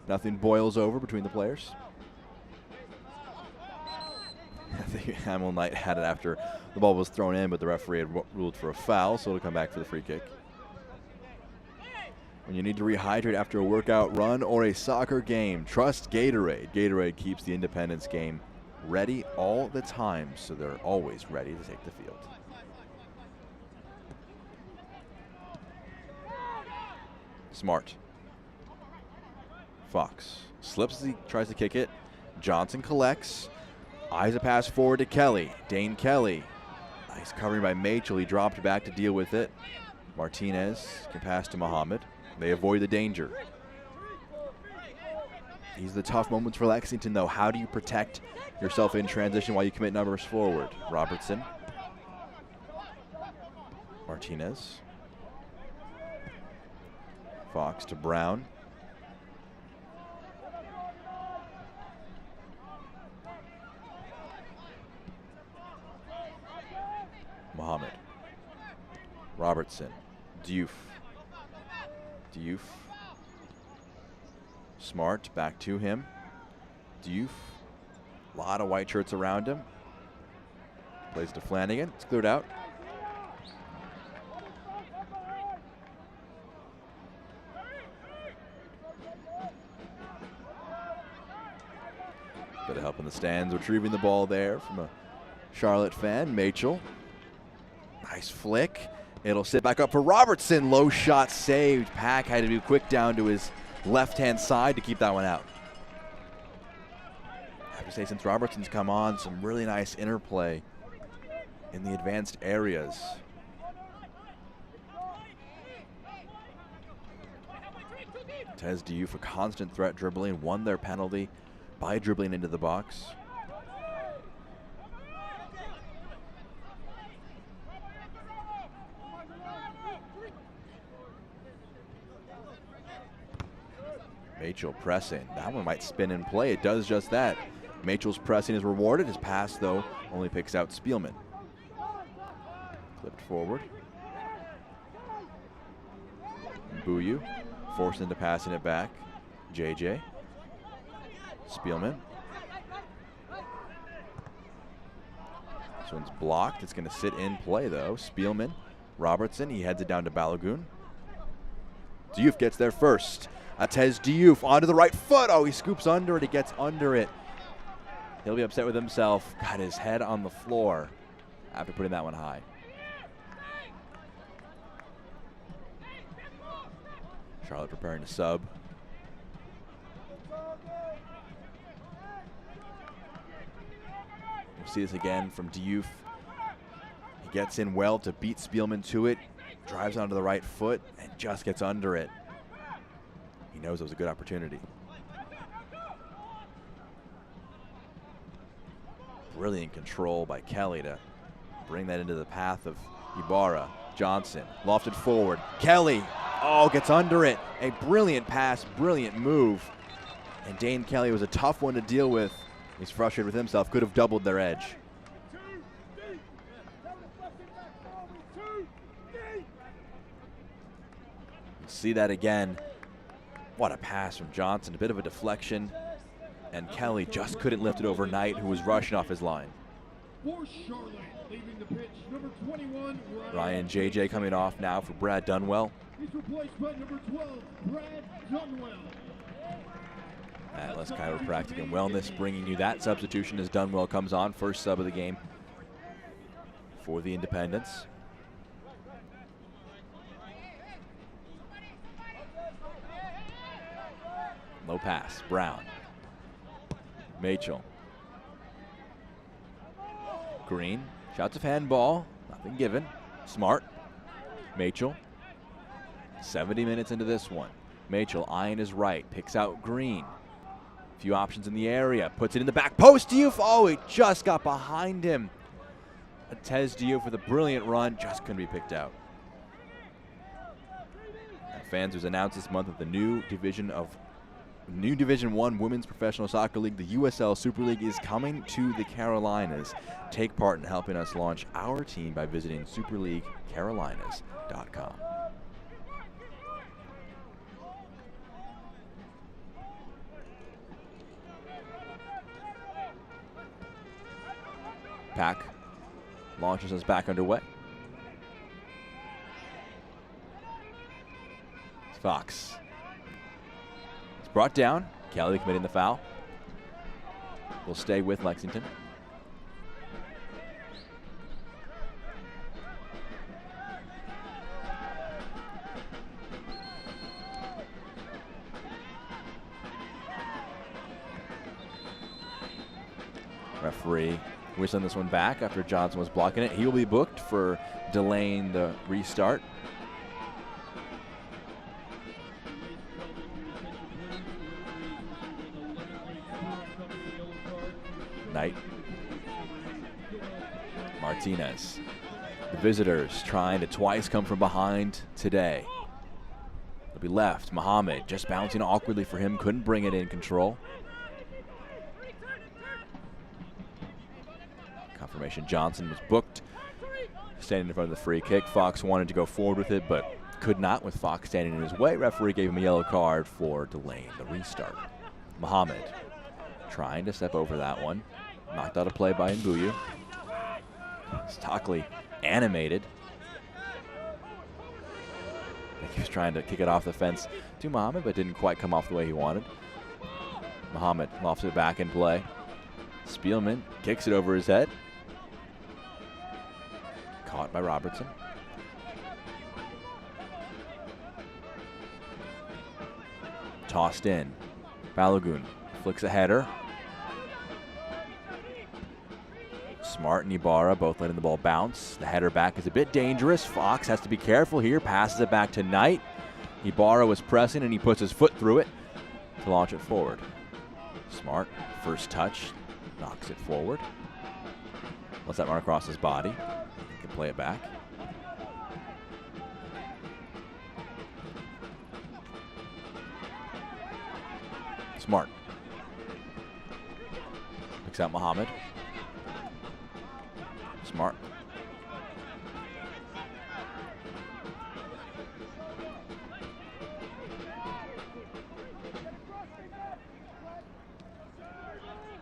nothing boils over between the players. I think Hamill Knight had it after the ball was thrown in, but the referee had ruled for a foul, so it'll come back for the free kick. When you need to rehydrate after a workout run or a soccer game, trust Gatorade. Gatorade keeps the Independence game ready all the time, so they're always ready to take the field. Smart. Fox slips as he tries to kick it. Johnson collects. Eyes a pass forward to Kelly. Dane Kelly. Nice covering by Machel. He dropped back to deal with it. Martinez can pass to Muhammad. They avoid the danger. These are the tough moments for Lexington, though. How do you protect yourself in transition while you commit numbers forward? Robertson. Martinez. Fox to Brown. Muhammad. Robertson. Diouf. Diouf. Smart, back to him. Diouf. A lot of white shirts around him. Plays to Flanagan. It's cleared out. Bit of help in the stands, retrieving the ball there from a Charlotte fan. Machel. Nice flick. It'll sit back up for Robertson. Low shot saved. Pack had to be quick down to his left-hand side to keep that one out. I have to say, since Robertson's come on, some really nice interplay in the advanced areas. Tez Diouf, a constant threat dribbling, won their penalty by dribbling into the box. Machel pressing. That one might spin and play. It does just that. Machel's pressing is rewarded. His pass, though, only picks out Spielman. Clipped forward. Buyu forced into passing it back. JJ. Spielman. This one's blocked. It's going to sit in play, though. Spielman. Robertson. He heads it down to Balogun. Diouf gets there first. Atez Diouf onto the right foot. Oh, he scoops under it. He gets under it. He'll be upset with himself. Got his head on the floor after putting that one high. Charlotte preparing to sub. We'll see this again from Diouf. He gets in well to beat Spielman to it. Drives onto the right foot and just gets under it. He knows it was a good opportunity. Brilliant control by Kelly to bring that into the path of Ibarra. Johnson lofted forward. Kelly, oh, gets under it. A brilliant pass, brilliant move. And Dane Kelly was a tough one to deal with. He's frustrated with himself. Could have doubled their edge. See that again. What a pass from Johnson. A bit of a deflection. And Kelly just couldn't lift it overnight, who was rushing off his line.
For Charlotte, leaving the pitch, number 21,
Ryan JJ coming off now for Brad Dunwell.
He's replaced by number 12, Brad Dunwell.
Atlas Chiropractic and Wellness bringing you that substitution as Dunwell comes on, first sub of the game for the Independents. Low pass, Brown. Machel. Green, shots of handball, nothing given. Smart. Machel. 70 minutes into this one. Machel eyeing his right, picks out Green. Few options in the area, puts it in the back post. Diouf, oh, he just got behind him. Atez Diouf with a brilliant run, just couldn't be picked out. Now, fans, was announced this month that the new Division 1 Women's Professional Soccer League, the USL Super League, is coming to the Carolinas. Take part in helping us launch our team by visiting superleaguecarolinas.com. Pack launches us back underway. Fox. It's brought down. Kelly committing the foul. Will stay with Lexington. Referee whistling this one back after Johnson was blocking it. He will be booked for delaying the restart. Knight. Martinez. The visitors trying to twice come from behind today. They'll be left. Muhammad just bouncing awkwardly for him. Couldn't bring it in control. Confirmation Johnson was booked. Standing in front of the free kick. Fox wanted to go forward with it, but could not with Fox standing in his way. Referee gave him a yellow card for delaying the restart. Muhammad trying to step over that one. Knocked out a play by Mbuyu. Stockley animated. I think he was trying to kick it off the fence to Muhammad, but didn't quite come off the way he wanted. Muhammad lofts it back in play. Spielman kicks it over his head. Caught by Robertson. Tossed in. Balogun flicks a header. Smart and Ibarra both letting the ball bounce. The header back is a bit dangerous. Fox has to be careful here. Passes it back to Knight. Ibarra was pressing and he puts his foot through it to launch it forward. Smart, first touch, knocks it forward. Lets that run across his body. He can play it back. Smart. Picks out Muhammad. Smart.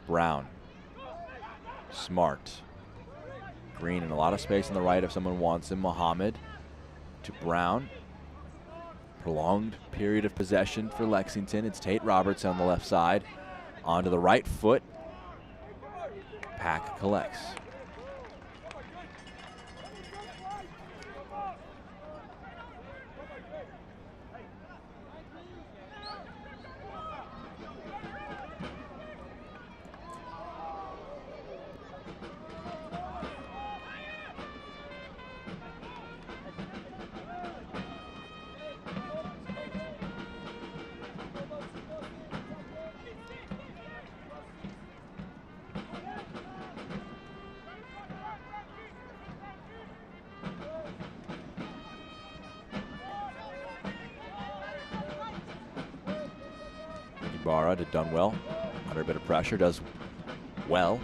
Brown. Smart. Green in a lot of space on the right if someone wants him. Muhammad to Brown. Prolonged period of possession for Lexington. It's Tate Roberts on the left side. Onto the right foot. Pack collects. Ibarra to Dunwell. Under a bit of pressure, does well.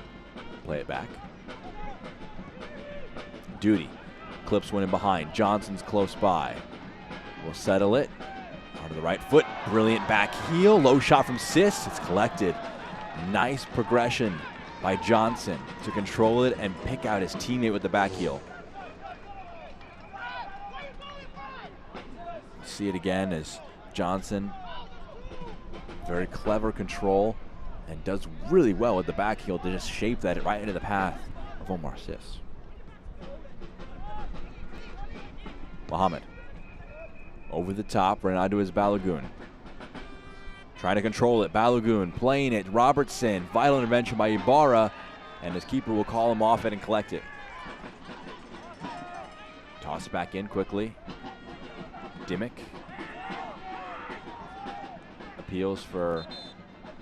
Play it back. Duty. Clips winning behind. Johnson's close by. Will settle it. Onto the right foot. Brilliant back heel. Low shot from Sis. It's collected. Nice progression by Johnson to control it and pick out his teammate with the back heel. See it again as Johnson, very clever control, and does really well with the back heel to just shape that right into the path of Omar Sis. Muhammad over the top, right onto his Balogun. Trying to control it. Balogun playing it. Robertson. Vital intervention by Ibarra, and his keeper will call him off it and collect it. Toss it back in quickly. Dimmick appeals for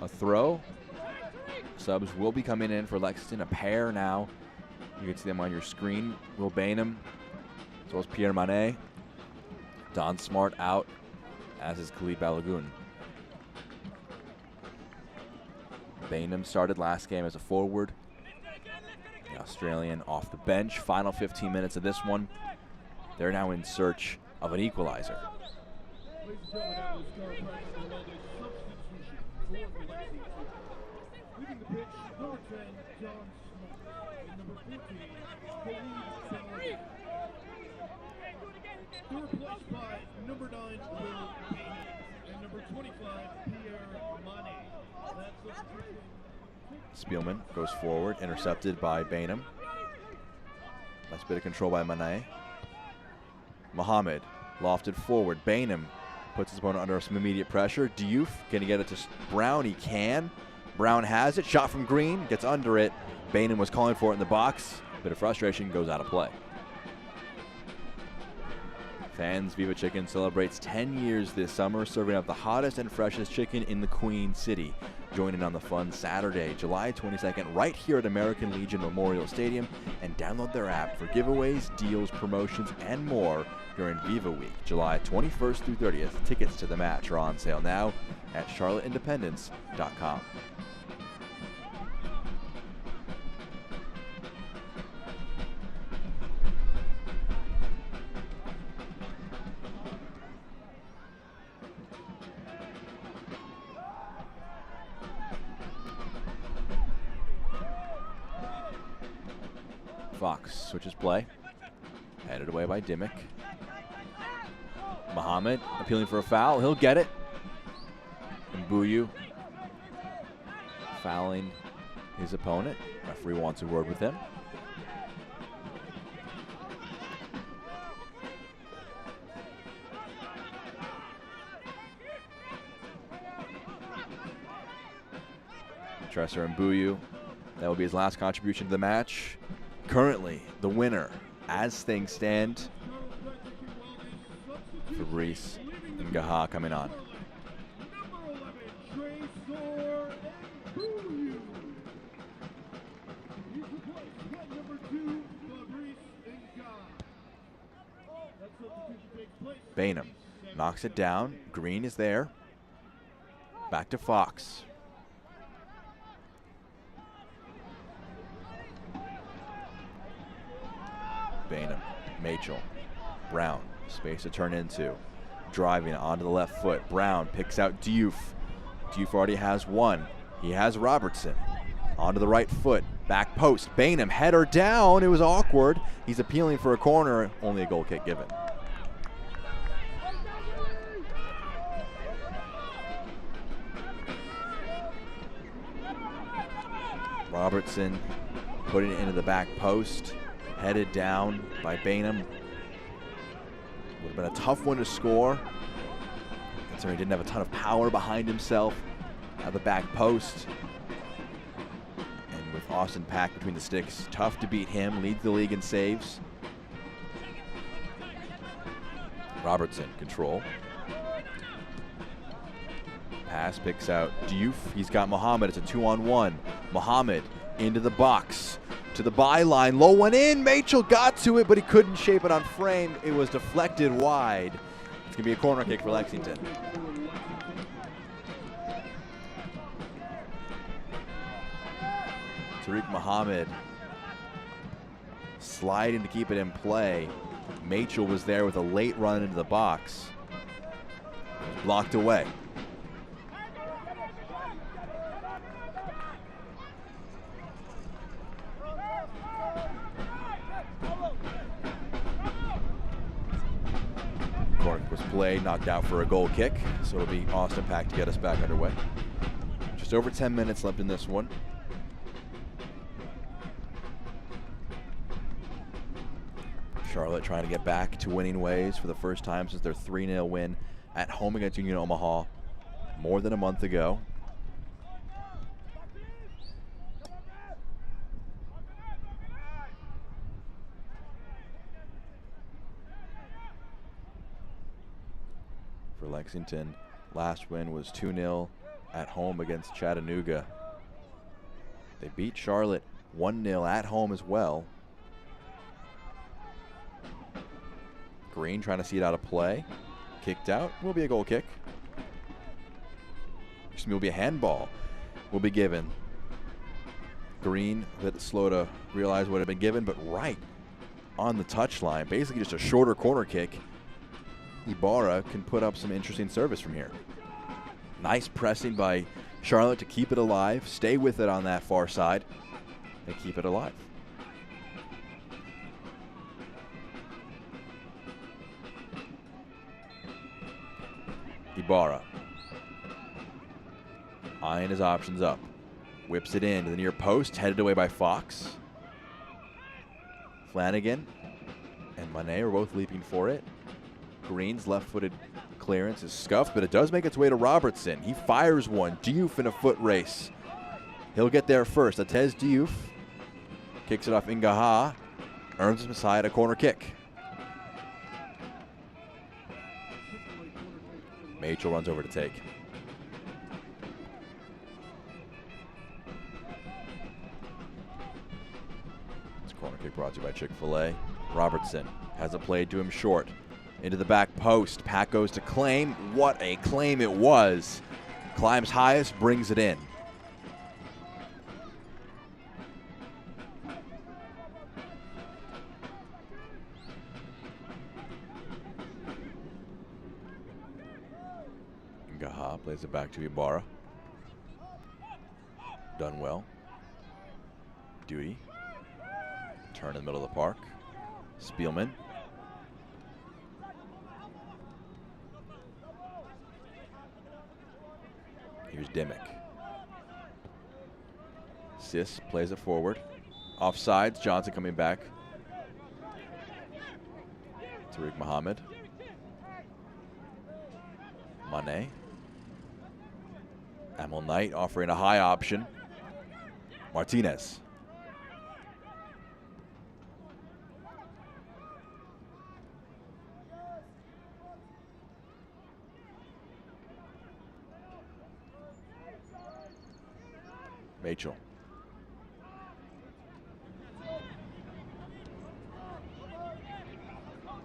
a throw. Subs will be coming in for Lexington. A pair now. You can see them on your screen. Will Bainham, as well as Pierre Manet. Don Smart out, as is Khalid Balogun. Bainham started last game as a forward. The Australian off the bench. Final 15 minutes of this one. They're now in search of an equalizer.
Replaced by number 9, Will Bainham, and number 25, Pierre Manet.
Spielman goes forward, intercepted by Bainham. Nice bit of control by Manet. Muhammad lofted forward. Bainham puts his opponent under some immediate pressure. Diouf, can he get it to Brown? He can. Brown has it. Shot from Green, gets under it. Bainham was calling for it in the box. Bit of frustration, goes out of play. Fans Viva Chicken celebrates 10 years this summer, serving up the hottest and freshest chicken in the Queen City. Join in on the fun Saturday, July 22nd, right here at American Legion Memorial Stadium, and download their app for giveaways, deals, promotions, and more during Viva Week, July 21st through 30th. Tickets to the match are on sale now at charlotteindependence.com. Fox switches play. Headed away by Dimmick. Muhammad appealing for a foul. He'll get it. And Mbuyu fouling his opponent. Referee wants a word with him. Tresser and Mbuyu. That will be his last contribution to the match. Currently, the winner, as things stand, Fabrice and Gaha coming on. Bainham knocks it down. Green is there. Back to Fox. Bainham, Machel, Brown, space to turn into. Driving onto the left foot. Brown picks out Diouf. Diouf already has one. He has Robertson. Onto the right foot. Back post. Bainham, header down. It was awkward. He's appealing for a corner. Only a goal kick given. Robertson putting it into the back post. Headed down by Bainham. Would have been a tough one to score, considering he didn't have a ton of power behind himself at the back post. And with Austin Pack between the sticks, tough to beat him. Leads the league in saves. Robertson, control. Pass picks out Diouf. He's got Mohammed. It's a 2-on-1. Mohammed into the box. To the byline, low one in. Machel got to it, but he couldn't shape it on frame. It was deflected wide. It's gonna be a corner kick for Lexington. Tariq Mohammed sliding to keep it in play. Machel was there with a late run into the box. Blocked away. Was played, knocked out for a goal kick, so it'll be Austin Pack to get us back underway. Just over 10 minutes left in this one. Charlotte trying to get back to winning ways for the first time since their 3-0 win at home against Union Omaha more than a month ago. For Lexington, last win was 2-0 at home against Chattanooga. They beat Charlotte 1-0 at home as well. Green trying to see it out of play. Kicked out. Will be a goal kick. Excuse me, will be a handball. Will be given. Green a bit slow to realize what had been given, but right on the touchline. Basically just a shorter corner kick. Ibarra can put up some interesting service from here. Nice pressing by Charlotte to keep it alive, stay with it on that far side, and keep it alive. Ibarra eyeing his options up. Whips it in to the near post, headed away by Fox. Flanagan and Manet are both leaping for it. Green's left-footed clearance is scuffed, but it does make its way to Robertson. He fires one. Diouf in a foot race. He'll get there first. Atez Diouf kicks it off Ingaha. Earns him aside a corner kick. Machel runs over to take. This corner kick brought to you by Chick-fil-A. Robertson has it played to him short. Into the back post. Pack goes to claim. What a claim it was. Climbs highest, brings it in. Gaha plays it back to Ibarra. Done well. Duty. Turn in the middle of the park. Spielman. Here's Dimmick. Sis plays it forward. Offsides, Johnson coming back. Tariq Mohammed. Manet. Emil Knight offering a high option. Martinez. Machel.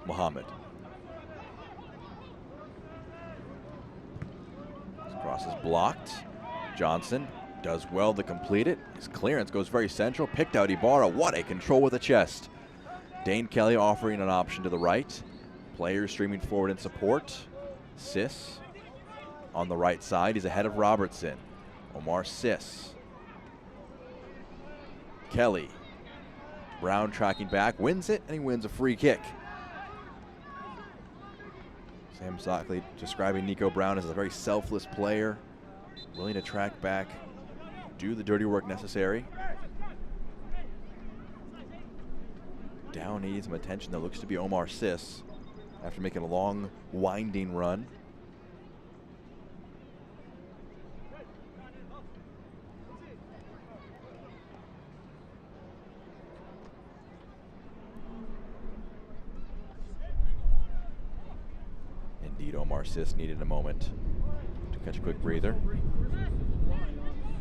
Mohammed. Across is blocked. Johnson does well to complete it. His clearance goes very central. Picked out Ibarra. What a control with the chest. Dane Kelly offering an option to the right. Players streaming forward in support. Sis on the right side. He's ahead of Robertson. Omar Sis. Kelly. Brown tracking back, wins it, and he wins a free kick. Sam Stockley describing Nico Brown as a very selfless player, willing to track back, do the dirty work necessary. Down needs some attention. That looks to be Omar Sis after making a long, winding run. Indeed, Omar Sis needed a moment to catch a quick breather.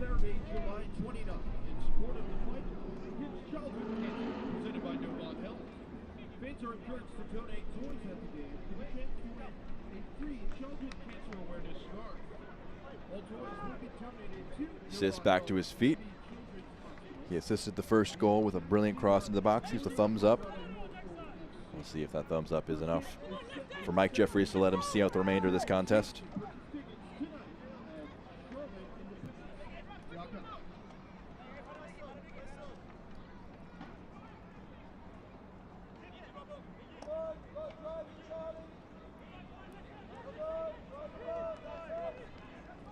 Saturday, July 29th, in support of the fight against childhood cancer, presented by Novant Health. Fans are encouraged to donate toys at the game to the chance to win a free childhood cancer awareness scarf. All toys will be donated to
Sis back to his feet. He assisted the first goal with a brilliant cross into the box. Gives the thumbs up. We'll see if that thumbs up is enough for Mike Jeffries to let him see out the remainder of this contest.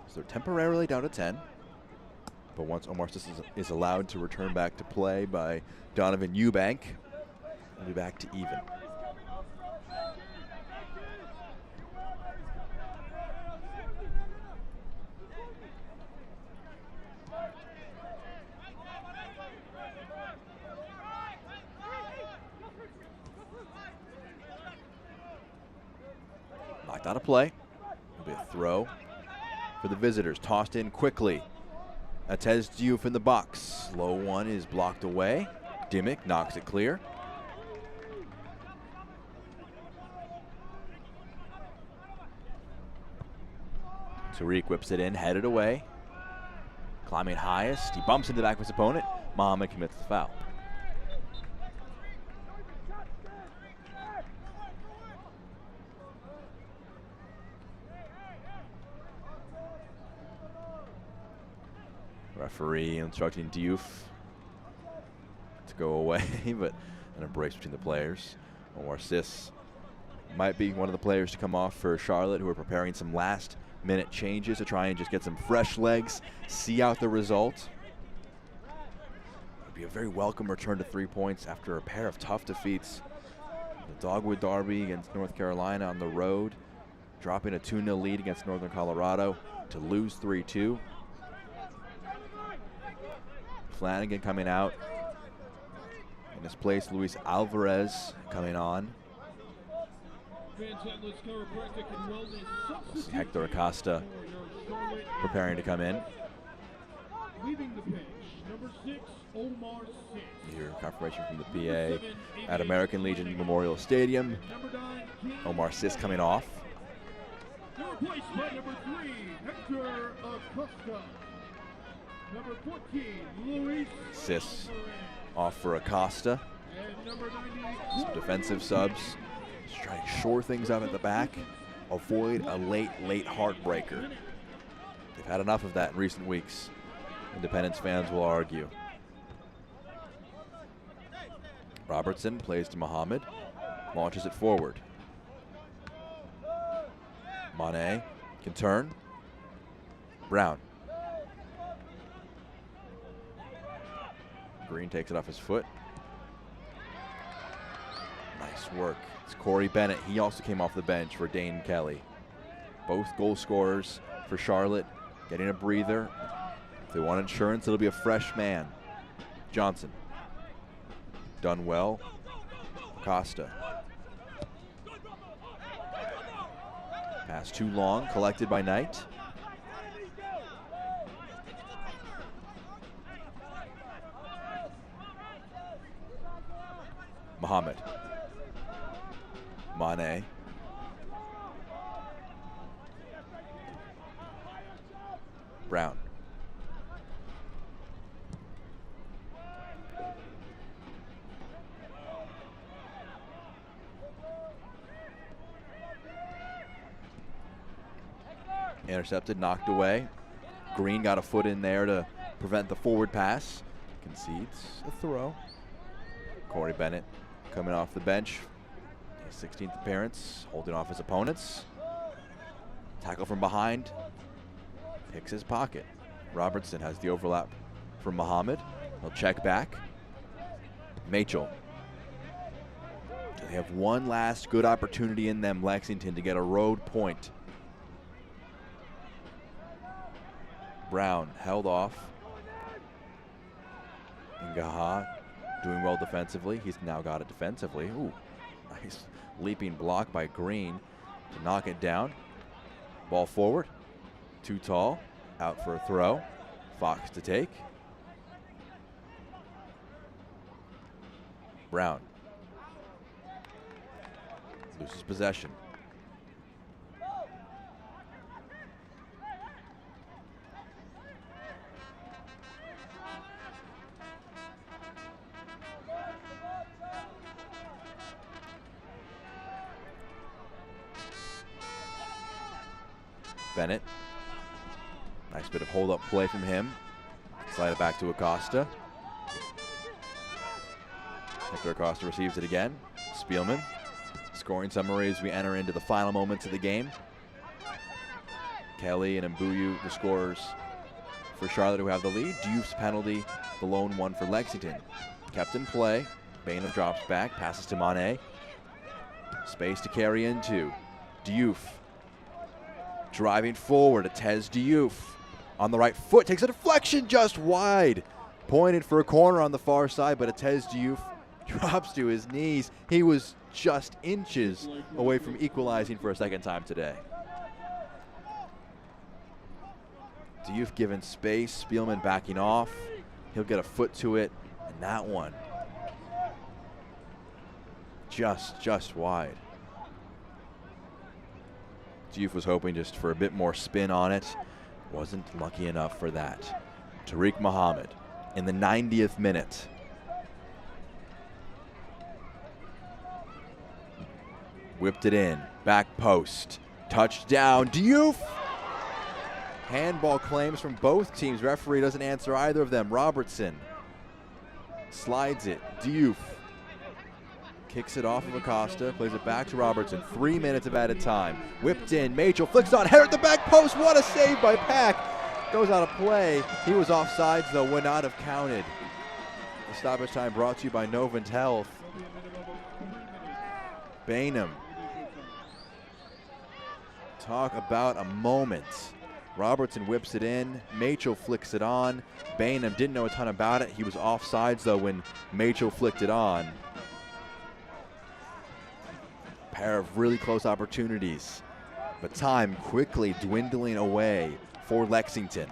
So they're temporarily down to 10. But once Omar Sis is allowed to return back to play by Donovan Eubank, we'll be back to even. Knocked out of play. It'll be a throw for the visitors. Tossed in quickly. Atez Diouf in the box. Low one is blocked away. Dimmick knocks it clear. Tariq whips it in, headed away. Climbing highest. He bumps into the back of his opponent. Mohamed commits the foul. Referee instructing Diouf to go away, but an embrace between the players. Omar Sis might be one of the players to come off for Charlotte, who are preparing some last-minute changes to try and just get some fresh legs, see out the result. It would be a very welcome return to 3 points after a pair of tough defeats. The Dogwood Derby against North Carolina on the road, dropping a 2-0 lead against Northern Colorado to lose 3-2. Flanagan coming out. In his place, Luis Alvarez coming on. See Hector Acosta preparing to come in.
Leaving the pitch, number 6, Omar Sis.
Here, confirmation from the PA at American Legion Memorial Stadium. Omar Sis coming off.
Replaced by number 3, Hector Acosta. Number 14, Luis
Sis off for Acosta. Some defensive subs. Just trying to shore things up at the back. Avoid a late heartbreaker. They've had enough of that in recent weeks. Independence fans will argue. Robertson plays to Mohamed. Launches it forward. Mane can turn. Brown. Green takes it off his foot. Nice work. It's Corey Bennett. He also came off the bench for Dane Kelly. Both goal scorers for Charlotte getting a breather. If they want insurance, it'll be a fresh man. Johnson. Done well. Acosta. Pass too long, collected by Knight. Mohamed. Mane. Brown. Intercepted, knocked away. Green got a foot in there to prevent the forward pass. Concedes a throw. Corey Bennett coming off the bench. His 16th appearance, holding off his opponents. Tackle from behind. Picks his pocket. Robertson has the overlap from Muhammad. He'll check back. Machel. They have one last good opportunity in them, Lexington, to get a road point. Brown held off. Ngaha doing well defensively. He's now got it defensively. Ooh, nice leaping block by Green to knock it down. Ball forward. Too tall. Out for a throw. Fox to take. Brown loses possession. Bennett. Nice bit of hold-up play from him. Slide it back to Acosta. Hector Acosta receives it again. Spielman. Scoring summary as we enter into the final moments of the game. Kelly and Mbuyu, the scorers for Charlotte, who have the lead. Diouf's penalty, the lone one for Lexington. Kept in play. Bainham drops back, passes to Mane. Space to carry into. Diouf. Driving forward, Tez Diouf on the right foot, takes a deflection just wide. Pointed for a corner on the far side, but Tez Diouf drops to his knees. He was just inches away from equalizing for a second time today. Diouf given space, Spielman backing off. He'll get a foot to it, and that one just wide. Diouf was hoping just for a bit more spin on it. Wasn't lucky enough for that. Tariq Muhammad in the 90th minute. Whipped it in, back post, touchdown, Diouf! Handball claims from both teams. Referee doesn't answer either of them. Robertson slides it, Diouf kicks it off of Acosta, plays it back to Robertson. 3 minutes of added time. Whipped in, Machel flicks on, header at the back post. What a save by Pack. Goes out of play. He was offsides though, would not have counted. The stoppage time brought to you by Novant Health. Bainham. Talk about a moment. Robertson whips it in. Machel flicks it on. Bainham didn't know a ton about it. He was offsides though when Machel flicked it on. Pair of really close opportunities, but time quickly dwindling away for Lexington.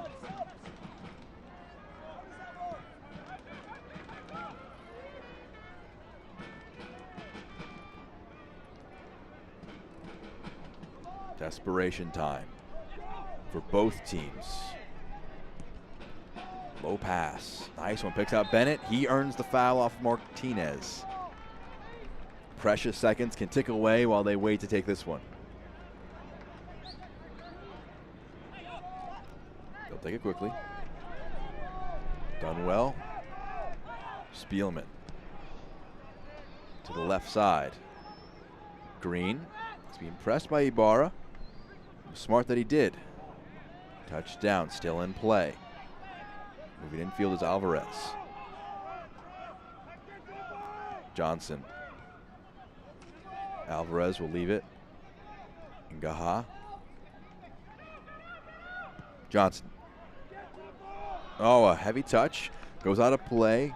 Desperation time for both teams. Low pass, nice one, picks out Bennett. He earns the foul off Martinez. Precious seconds can tick away while they wait to take this one. They'll take it quickly. Done well. Spielman to the left side. Green is being pressed by Ibarra. Smart that he did. Touchdown, still in play. Moving infield is Alvarez. Johnson. Alvarez will leave it. Ngaha. Johnson. Oh, a heavy touch. Goes out of play.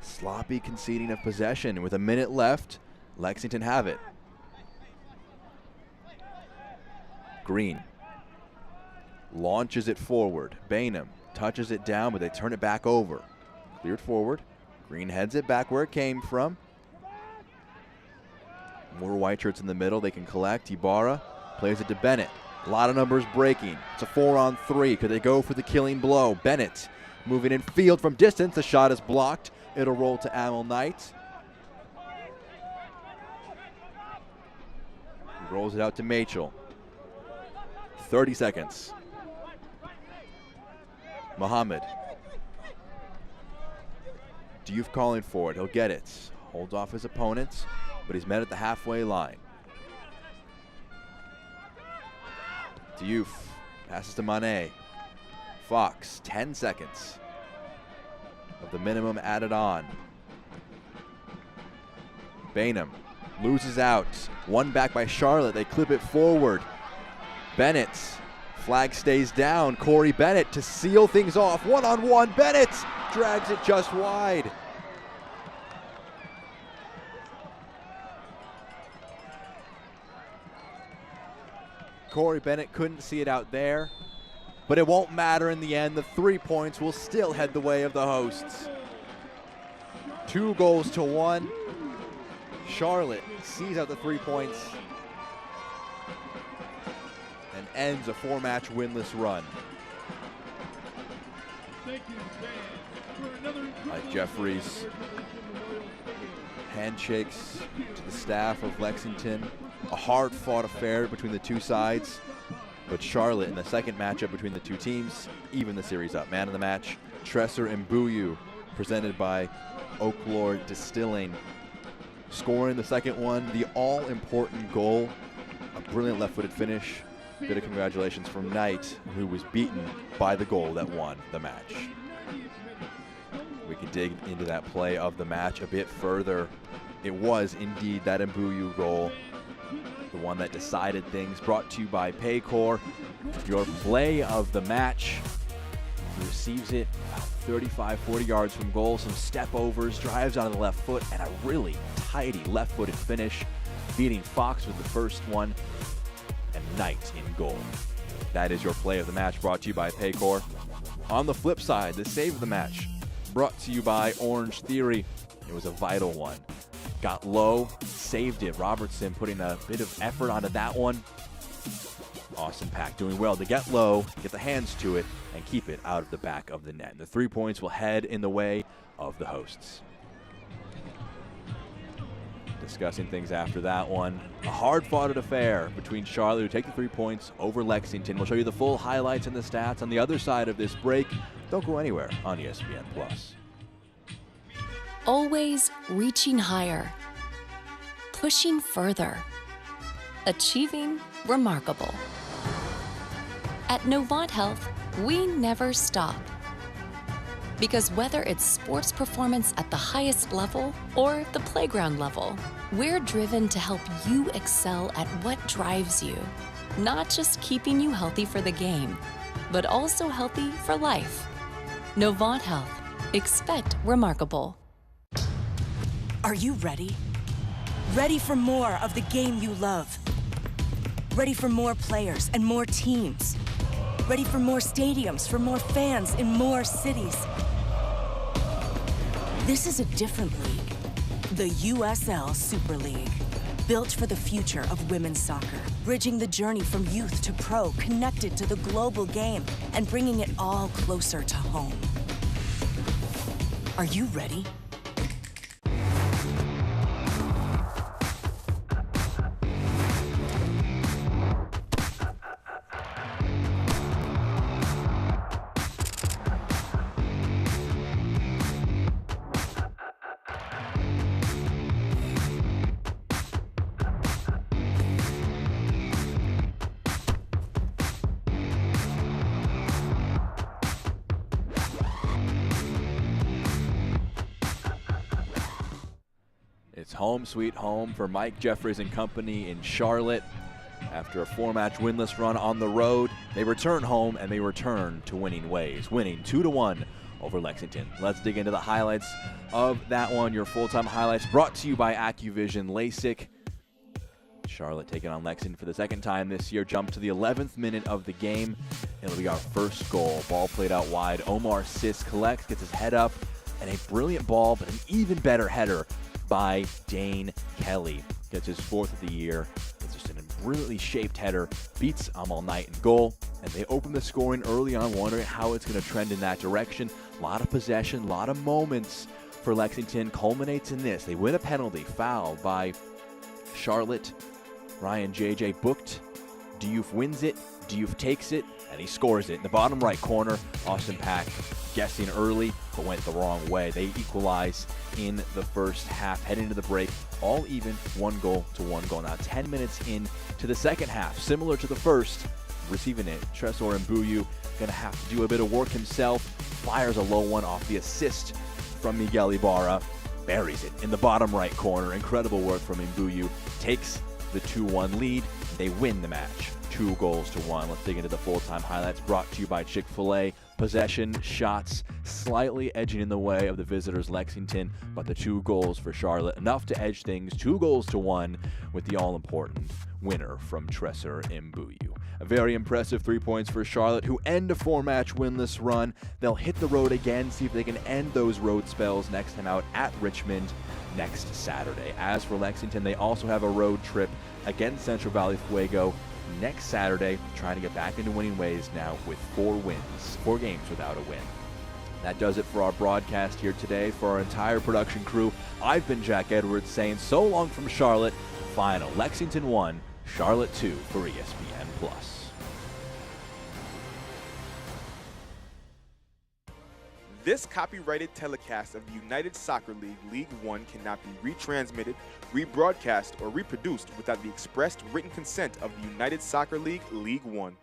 Sloppy conceding of possession. With a minute left, Lexington have it. Green. Launches it forward. Bainham touches it down, but they turn it back over. Cleared forward. Green heads it back where it came from. More white shirts in the middle. They can collect. Ibarra plays it to Bennett. A lot of numbers breaking. It's a 4-on-3. Could they go for the killing blow? Bennett moving in field from distance. The shot is blocked. It'll roll to Amel Knight. He rolls it out to Machel. 30 seconds. Muhammad. Diouf calling for it. He'll get it. Holds off his opponent, but he's met at the halfway line. Diouf passes to Mané. Fox, 10 seconds of the minimum added on. Bainham loses out. One back by Charlotte. They clip it forward. Bennett. Flag stays down. Corey Bennett to seal things off. One-on-one. Bennett drags it just wide. Corey Bennett couldn't see it out there, but it won't matter in the end. The 3 points will still head the way of the hosts. 2-1. Charlotte sees out the 3 points and ends a 4-match winless run. Mike Jeffries handshakes to the staff of Lexington. A hard-fought affair between the two sides, but Charlotte in the second matchup between the two teams even the series up. Man of the match, Tresor and Mbuyu, presented by Oaklord Distilling. Scoring the second one, the all-important goal, a brilliant left-footed finish. Bit of congratulations from Knight, who was beaten by the goal that won the match. We can dig into that play of the match a bit further. It was indeed that Mbuyu goal, the one that decided things, brought to you by Paycor. Your play of the match. He receives it about 35, 40 yards from goal, some step overs, drives onto the left foot, and a really tidy left-footed finish, beating Fox with the first one, and Knight in goal. That is your play of the match, brought to you by Paycor. On the flip side, the save of the match, brought to you by Orange Theory. It was a vital one. Got low, saved it. Robertson putting a bit of effort onto that one. Austin Pack doing well to get low, get the hands to it, and keep it out of the back of the net. The 3 points will head in the way of the hosts. Discussing things after that one, a hard-fought affair between Charlotte, who take the 3 points over Lexington. We'll show you the full highlights and the stats on the other side of this break. Don't go anywhere on ESPN+.
Always reaching higher, pushing further, achieving remarkable. At Novant Health, we never stop. Because whether it's sports performance at the highest level or the playground level, we're driven to help you excel at what drives you. Not just keeping you healthy for the game, but also healthy for life. Novant Health. Expect remarkable.
Are you ready? Ready for more of the game you love? Ready for more players and more teams? Ready for more stadiums, for more fans in more cities? This is a different league. The USL Super League. Built for the future of women's soccer. Bridging the journey from youth to pro, connected to the global game, and bringing it all closer to home. Are you ready?
It's home sweet home for Mike Jeffries and company in Charlotte. After a 4-match winless run on the road, they return home and they return to winning ways, winning 2-1 over Lexington. Let's dig into the highlights of that one. Your full-time highlights brought to you by Accuvision LASIK. Charlotte taking on Lexington for the second time this year. Jump to the 11th minute of the game. It'll be our first goal. Ball played out wide. Omar Sis collects, gets his head up, and a brilliant ball, but an even better header by Dane Kelly. Gets his 4th of the year. It's just a brilliantly shaped header beats Amal Knight in goal, and they open the scoring early on, wondering how it's going to trend in that direction. A lot of possession, a lot of moments for Lexington, culminates in this. They win a penalty, foul by Charlotte. Ryan JJ booked. Diouf wins it. Diouf takes it, and he scores it in the bottom right corner. Austin Pack guessing early, but went the wrong way. They equalize in the first half, heading to the break, all even, 1 goal to 1 goal. Now 10 minutes into the second half, similar to the first, receiving it, Tresor Mbuyu gonna have to do a bit of work himself, fires a low one off the assist from Miguel Ibarra, buries it in the bottom right corner. Incredible work from Mbuyu, takes the 2-1 lead. They win the match, 2 goals to 1. Let's dig into the full-time highlights, brought to you by Chick-fil-A. Possession, shots, slightly edging in the way of the visitors Lexington, but the 2 goals for Charlotte, enough to edge things, 2 goals to 1, with the all-important winner from Tresor Mbuyu. A very impressive 3 points for Charlotte, who end a 4-match winless run. They'll hit the road again, see if they can end those road spells next time out at Richmond next Saturday. As for Lexington, they also have a road trip against Central Valley Fuego next Saturday, trying to get back into winning ways now with 4 wins, 4 games without a win. That does it for our broadcast here today. For our entire production crew, I've been Jack Edwards saying so long from Charlotte. Final, Lexington 1, Charlotte 2 for ESPN+.
This copyrighted telecast of the United Soccer League League One cannot be retransmitted, rebroadcast, or reproduced without the expressed written consent of the United Soccer League League One.